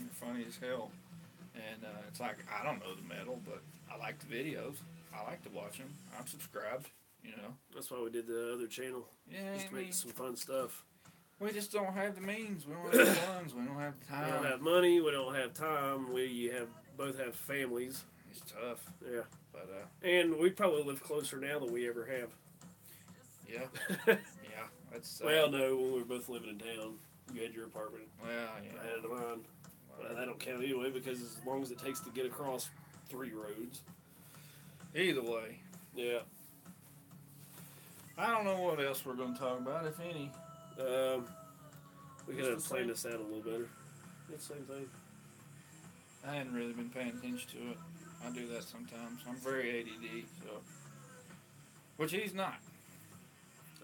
as hell. And it's like, I don't know the metal, but I like the videos. I like to watch them. I'm subscribed, you know. That's why we did the other channel. Yeah, Just to I mean, make some fun stuff. we just don't have the means. We don't have the funds. We don't have the We time. don't have money. We don't have time. Both have families. It's tough. Yeah. But, And we probably live closer now than we ever have. yeah. Yeah. That's, Well, no, when we were both living in town. You had your apartment. well, yeah. I had mine. But that don't count anyway because as long as it takes to get across 3 roads. Either way. Yeah. I don't know what else we're going to talk about, if any. We It's could the plan same. this out a little better. It's the same thing. I hadn't really been paying attention to it. I do that sometimes. I'm very ADD, so. Which he's not.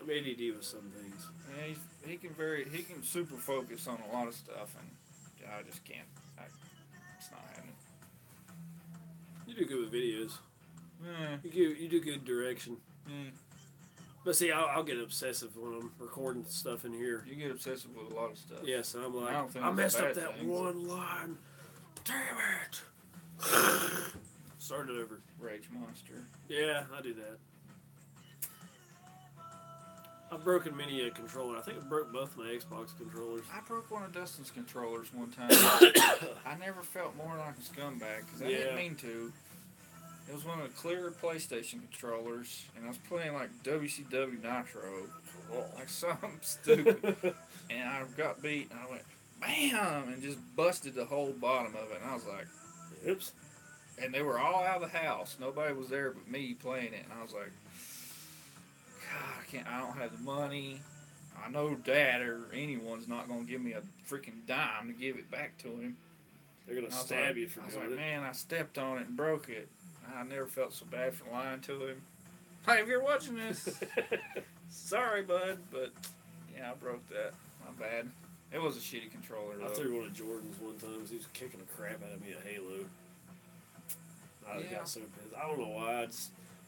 I'm ADD with some things. Yeah, he can super focus on a lot of stuff, and I just can't. It's not happening. You do good with videos. Yeah. You do good direction. Mm. But see, I'll get obsessive when I'm recording stuff in here. You get obsessive with a lot of stuff. Yes, and I'm I like, don't think I it's messed bad up that things. one line. Damn it. Start it over. Rage monster. Yeah, I do that. I've broken many a controller. I think I broke both my Xbox controllers. I broke one of Dustin's controllers one time. I never felt more like a scumbag because I Yeah. didn't mean to. It was one of the clear PlayStation controllers, and I was playing like WCW Nitro, like something stupid. And I got beat, and I went bam, and just busted the whole bottom of it. And I was like, Oops. and they were all out of the house. Nobody was there but me playing it, and I was like, God, I don't have the money. I know Dad or anyone's not gonna give me a freaking dime to give it back to him. They're going And to I was stab like- you for I was doing like, it. man, I stepped on it and broke it. I never felt so bad for lying to him. Hey, if you're watching this, sorry, bud, but yeah, I broke that. My bad. It was a shitty controller, I though. threw one of Jordan's one time. He was kicking the crap out of me at Halo. I Yeah. got so pissed. I don't know why.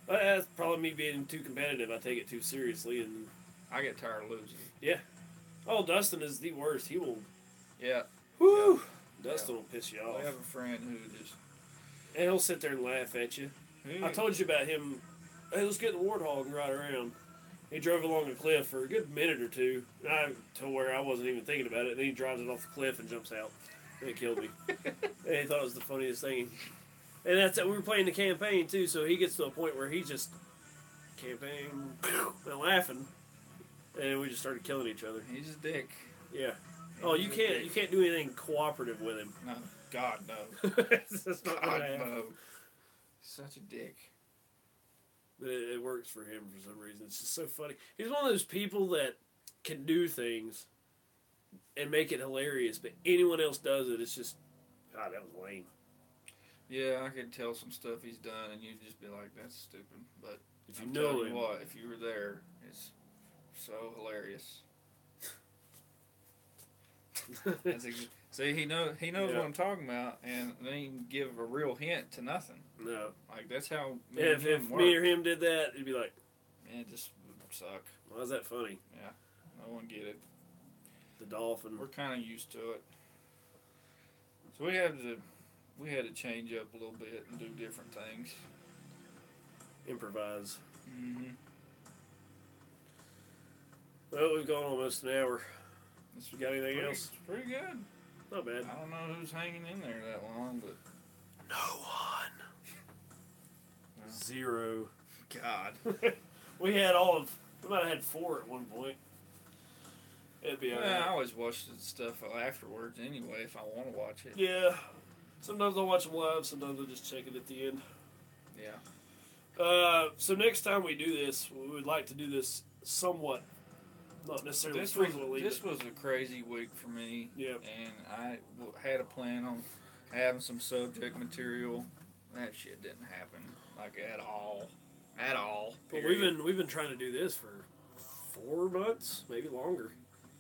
That's probably me being too competitive. I take it too seriously. And I get tired of losing. oh, Dustin is the worst. He will. Yeah, Woo! Dustin will piss you off. I have a friend who just. And he'll sit there and laugh at you. I told you about him. Hey, let's get in the Warthog and ride around. He drove along a cliff for a good minute or two, to where I wasn't even thinking about it. And then he drives it off the cliff and jumps out. And it killed me. And he thought it was the funniest thing. And that's we were playing the campaign too, so he gets to a point where he just campaign and laughing, and we just started killing each other. He's a dick. Yeah. Oh, you can't do anything cooperative with him. No, God no. That's not God gonna happen. no. Such a dick. But it works for him for some reason. It's just so funny. He's one of those people that can do things and make it hilarious, but anyone else does it, it's just, God, that was lame. Yeah, I could tell some stuff he's done, and you'd just be like, "That's stupid." But If you I'm know telling him, you what, if you were there, it's so hilarious. See, he knows Yeah. what I'm talking about, and then he can give a real hint to nothing. no. Like that's how If me or him did that, it'd be like, man, it just would suck. why is that funny? No one get it. The dolphin. We're kind of used to it, so we had to change up a little bit and do different things. Improvise. Mm-hmm. Well, we've gone almost an hour. You got anything else? It's pretty good. Not bad. I don't know who's hanging in there that long, but No one. Zero. God. We might have had 4 at one point. It'd be I alright. always watch the stuff afterwards anyway if I want to watch it. Yeah. Sometimes I'll watch them live, sometimes I'll just check it at the end. Yeah. So next time we do this, we would like to do this somewhat, not necessarily frequently. This was a crazy week for me. Yeah. And I had a plan on having some subject material. That shit didn't happen, like at all. At all. But Period. we've been trying to do this for 4 months, maybe longer.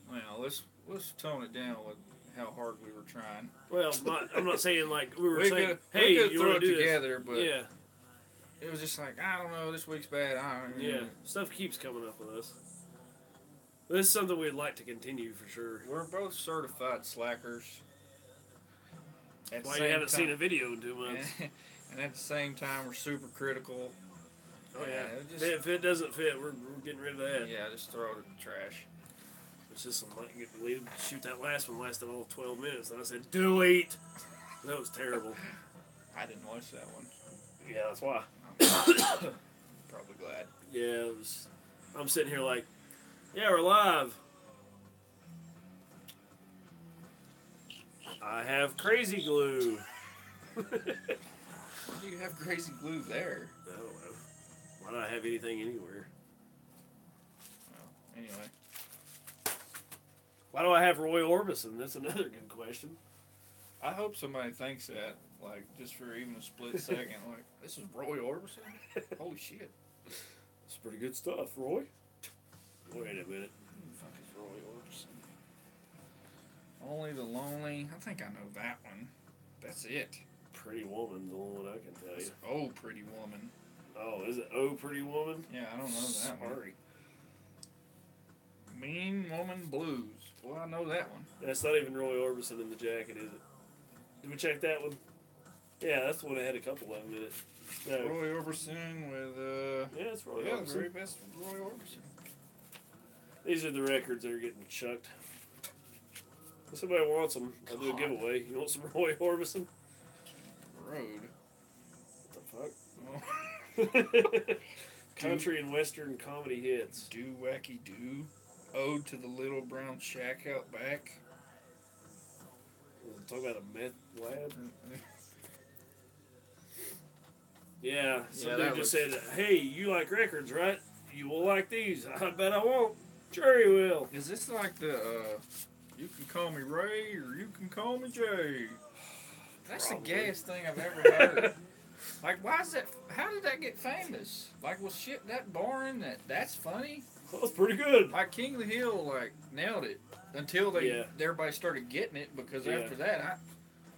Well, let's tone it down with how hard we were trying. Well, I'm not saying like we were We saying, could hey, you throw want it to do together, this? but Yeah. it was just like, I don't know, this week's bad. I don't know. Yeah, stuff keeps coming up with us. This is something we'd like to continue for sure. We're both certified slackers. At the Why you same haven't time- seen a video in 2 months? And at the same time, we're super critical. Oh yeah. it just- If it doesn't fit, we're getting rid of that. Yeah, just throw it in the trash. It's just something like get deleted. Shoot, that last one lasted all 12 minutes, and I said delete. That was terrible. I didn't watch that one. Yeah, that's why. Probably glad. Yeah, it was. I'm sitting here like, yeah, we're live. I have crazy glue. Why do you have crazy glue there? I don't know. Why don't I have anything anywhere? Well, anyway. Why do I have Roy Orbison? That's another good question. I hope somebody thinks that, like, just for even a split second. Like, this is Roy Orbison? Holy shit. It's pretty good stuff, Roy. Wait a minute. Who the fuck is Roy Orbison? Only the Lonely. I think I know that one. That's it. Pretty Woman's the only one I can tell you. It's Oh, Pretty Woman. Oh, is it Oh, Pretty Woman? Yeah, I don't know that one. Sorry. Mean Woman Blues. Well, I know that one. That's not even Roy Orbison in the jacket, is it? Did we check that one? Yeah, that's the one that had a couple of them in it. No. Roy Orbison with, Yeah, it's Roy yeah, the Orbison. very best Roy Orbison. These are the records that are getting chucked. If somebody wants them, I'll do a God. giveaway. You want some Roy Orbison? Road. What Oh. the fuck? Country and Western comedy hits. Do Wacky Do. Ode to the Little Brown Shack Out Back. Talk about a meth lab. Yeah, some that dude just looks- said, "Hey, you like records, right? You will like these. I bet I won't. Sure you will." Is this like the, you can call me Ray or you can call me Jay? That's Probably. the gayest thing I've ever heard. Like, why is that, how did that get famous? Like, was shit that boring that's funny? That was pretty good. Like, King of the Hill, like, nailed it. Until everybody started getting it, because Yeah. after that,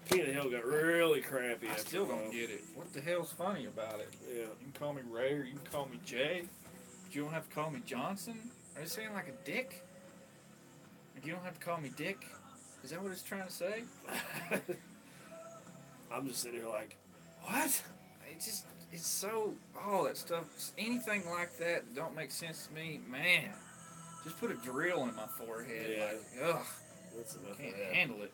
King of the Hill got really crappy. I after still a while. don't get it. What the hell's funny about it? Yeah. You can call me Ray or you can call me Jay. But you don't have to call me Johnson? Are you saying like a dick? Like, you don't have to call me Dick? Is that what it's trying to say? I'm just sitting here like, what? It just, it's so, all that stuff, anything like that don't make sense to me, man. Just put a drill in my forehead. Yeah. Like, ugh, That's enough can't of that. handle it.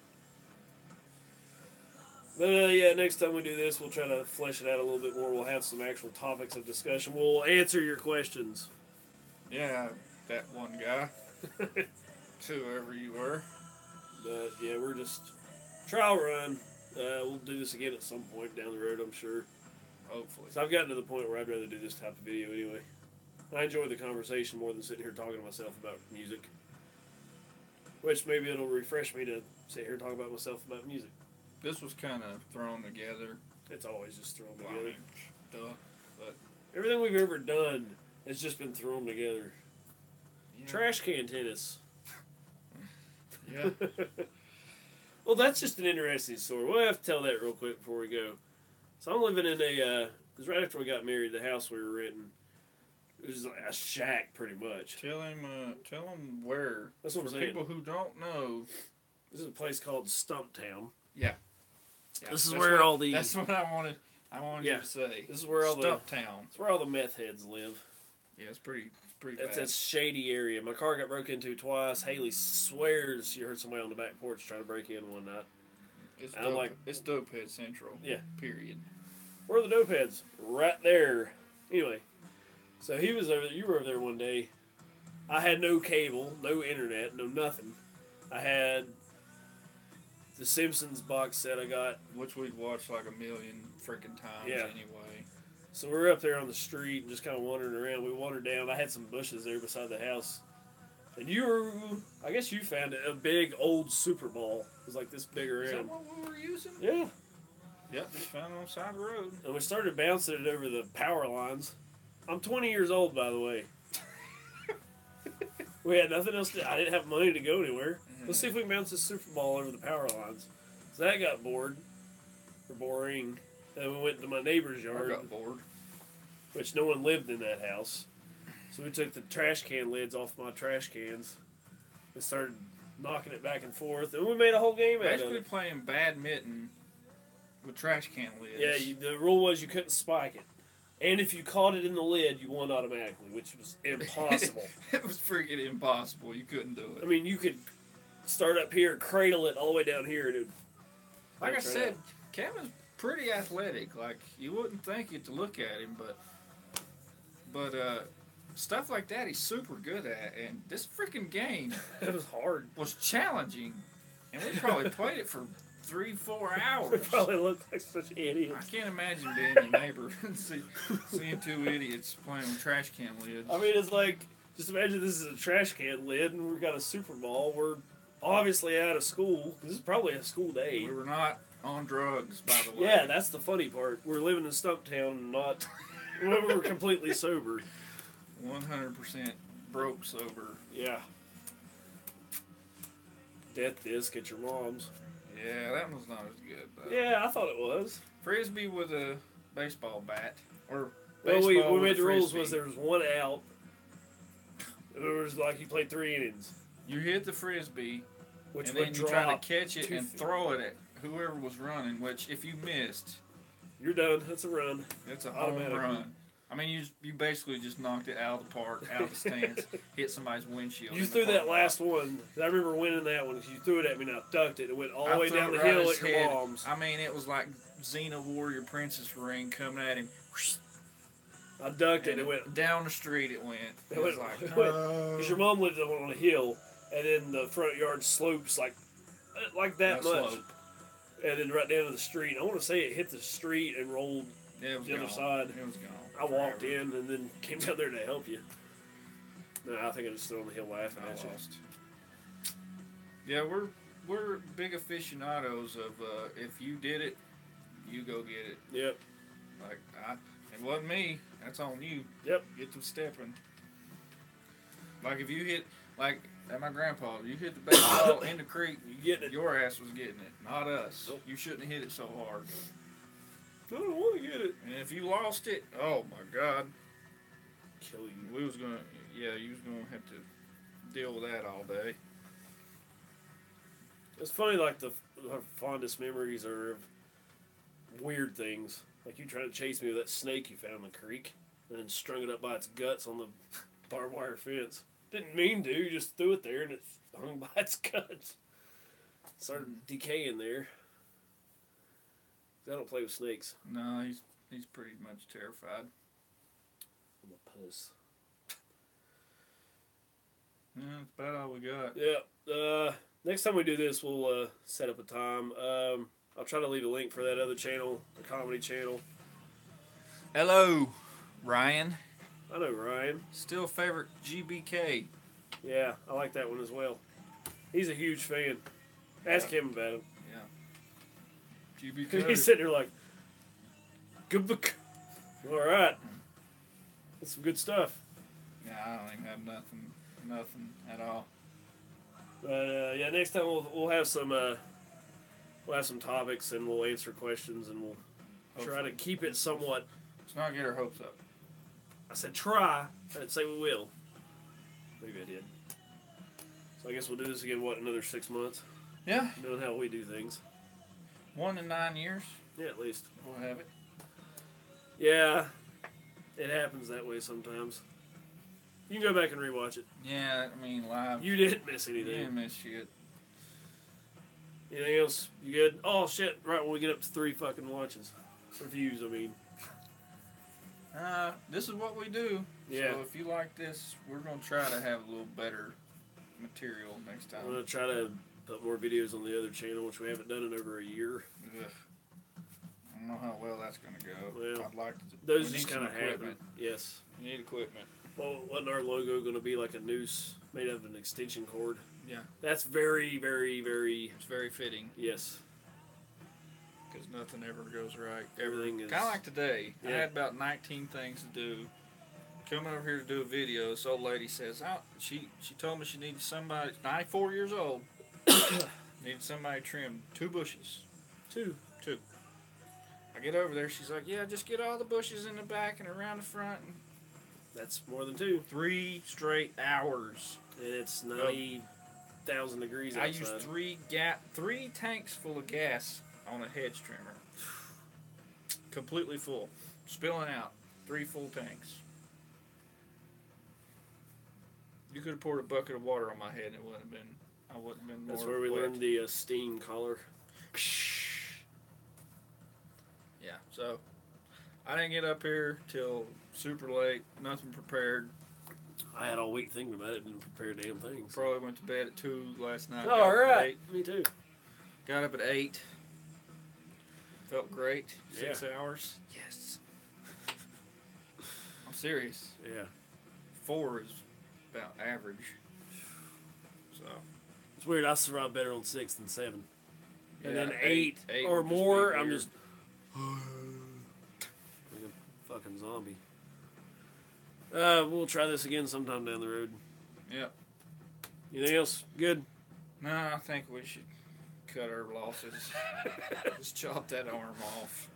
But yeah, next time we do this, we'll try to flesh it out a little bit more. We'll have some actual topics of discussion. We'll answer your questions. Yeah, that one guy, whoever you were. But yeah, we're just trial run. We'll do this again at some point down the road, I'm sure. Hopefully. So I've gotten to the point where I'd rather do this type of video anyway. I enjoy the conversation more than sitting here talking to myself about music. Which maybe it'll refresh me to sit here and talk about myself about music. This was kind of thrown together. It's always just thrown Well, I together. mean, duh. But Everything we've ever done has just been thrown together. yeah. Trash can tennis. Yeah. Well, that's just an interesting story. We'll have to tell that real quick before we go. So I'm living in a, it was right after we got married, the house we were renting. It was like a shack, pretty much. Tell him where. That's what I'm For saying. people who don't know. This is a place called Stumptown. Yeah, This is that's where what- all the- That's what I wanted you Yeah. to say. This is where all the Stumptown. it's where all the meth heads live. Yeah, it's pretty That's bad. that shady area. My car got broke into twice. Haley swears she heard somebody on the back porch trying to break in one night. It's I'm like- it's Dopehead Central. Yeah. Period. Where are the dope heads? Right there. Anyway, so he was over there. You were over there one day. I had no cable, no internet, no nothing. I had the Simpsons box set I got. Which we've watched like a million freaking times Yeah. anyway. So we were up there on the street and just kind of wandering around. We wandered down. I had some bushes there beside the house. And you were, I guess you found a big old Super Ball. It was like this big Is that around. what we were using? Yeah. Yep, just found it on the side of the road. And we started bouncing it over the power lines. I'm 20 years old, by the way. We had nothing else to. I didn't have money to go anywhere. Let's see if we can bounce this Super Ball over the power lines. So that got bored. Or boring. Then we went to my neighbor's I yard, got bored. which no one lived in that house. So we took the trash can lids off my trash cans and started knocking it back and forth. And we made a whole game out of Basically it. playing badminton with trash can lids. Yeah, the rule was you couldn't spike it. And if you caught it in the lid, you won automatically, which was impossible. It was freaking impossible. You couldn't do I it. mean, you could start up here, cradle it all the way down here, and it would Like I bounce right said, out. Kevin's pretty athletic. Like, you wouldn't think it to look at him, but stuff like that he's super good at. And this freaking game It was hard. was challenging, and we probably played it for 3-4 We hours. probably looked like such I idiots. can't imagine being your neighbor and seeing two idiots playing with trash can lids. I mean, it's like, just imagine this is a trash can lid, and we've got a Super Ball. We're obviously out of school. This is probably a school day. We were not on drugs, by the way. Yeah, that's the funny part. We're living in Stumptown and not. We were completely sober. 100% broke sober. Yeah. Death disc at your mom's. Yeah, that was not as good. Though. Yeah, I thought it was. Frisbee with a baseball bat. Or Well, baseball we with made a the rules frisbee. was there was one out. It was like you played 3 innings, You hit the frisbee, which and would then you try drop. to catch it 2 and feet. throw it at whoever was running, which if you missed, You're done. That's a run. it's a home Automatic. run. I mean, you basically just knocked it out of the park, out of the stands, hit somebody's windshield. You in the threw that parking lot. last one. I remember winning that one. 'Cause you threw it at me and I ducked it. It went all the I way threw down it the right hill at at his your head. mom's. I mean, it was like Xena Warrior Princess ring coming at him. I ducked it. And It went. down the street. It went. It It was went- like, it went- no. Because your mom lived on a hill, and then the front yard slopes like that much, slope. and then right down to the street. I want to say it hit the street and rolled. Yeah, it was the other gone. side. It was gone. I walked Forever. in and then came down there to help you. No, I think I just stood on the hill laughing I at you. lost. Yeah, we're big aficionados of if you did it, you go get it. Yep. Like it wasn't me. That's on you. Yep. Get to stepping. Like if you hit like at my grandpa, you hit the baseball in the creek, You getting it? your ass was getting it, not us. Nope. You shouldn't have hit it so hard. I don't want to get it. And if you lost it, oh my God, Kill you. you was gonna have to deal with that all day. It's funny, like our fondest memories are of weird things. Like you tried to chase me with that snake you found in the creek, and then strung it up by its guts on the barbed wire fence. Didn't mean to. You just threw it there, and it hung by its guts. Started decaying there. I don't play with snakes. No, he's pretty much terrified. I'm a puss. Yeah, that's about all we got. Yeah. Next time we do this, we'll set up a time. I'll try to leave a link for that other channel, the comedy channel. Hello, Ryan. I know Ryan. Still favorite GBK. Yeah, I like that one as well. He's a huge fan. Ask him about him. Yeah. GBK. He's sitting there like, good book. All right. That's some good stuff. Yeah, I don't even have nothing at all. Yeah, next time we'll have some topics and we'll answer questions and we'll try to keep it somewhat. Let's not get our hopes up. I said try. I didn't say we will. Maybe I did. So I guess we'll do this again. Another 6 months? Yeah. Knowing how we do things. 1 to 9 years. Yeah, at least We'll have it. Yeah, it happens that way sometimes. You can go back and rewatch it. Yeah, I mean live. You didn't miss You anything. didn't miss shit. Anything else? You good? Oh shit! Right when we get up to 3 fucking watches, reviews. I mean. This is what we do. Yeah. So if you like this, we're gonna try to have a little better material next time. I'm gonna try to put more videos on the other channel, which we haven't done in over a year. Ugh. I don't know how well that's gonna go. Well, I'd like to. Those we just need some kind of happen. equipment. Yes. We need equipment. Well, wasn't our logo going to be like a noose made of an extension cord? Yeah. That's very, very, very. It's very fitting Yes. because nothing ever goes right. Everything is. Kind of like today. I Yeah. had about 19 things to do. Coming over here to do a video, this old lady says, she told me she needed somebody, 94 years old, needed somebody to trim 2 bushes. 2. I get over there, she's like, yeah, just get all the bushes in the back and around the front. And That's more than 2. 3 straight hours. And it's 90,000 degrees I outside. used 3 tanks full of gas on a hedge trimmer. Completely full. Spilling out. 3 full tanks. You could have poured a bucket of water on my head and it wouldn't have been, I wouldn't have been more That's where we wet. learned the steam collar. Yeah, so I didn't get up here till super late, nothing prepared. I had all week thinking about it, didn't prepare a damn thing. So. Probably went to bed at 2 last night. Oh, got all up at right. 8. Me too. Got up at 8. Felt great. 6 Yeah. hours. Yes. I'm serious. Yeah. 4 is about average. So. It's weird. I survive better on 6 than 7. And Yeah, then 8 8 or would just be more, I'm weird. just like a fucking zombie. We'll try this again sometime down the road. Yep. Anything else? Good? No, I think we should cut our losses. Just chop that arm off.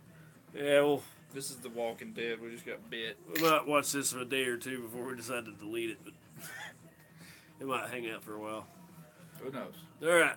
Yeah, well, This is The Walking Dead. We just got bit. we might watch this for a day or 2 before we decide to delete it, but it might hang out for a while. Who knows? All right.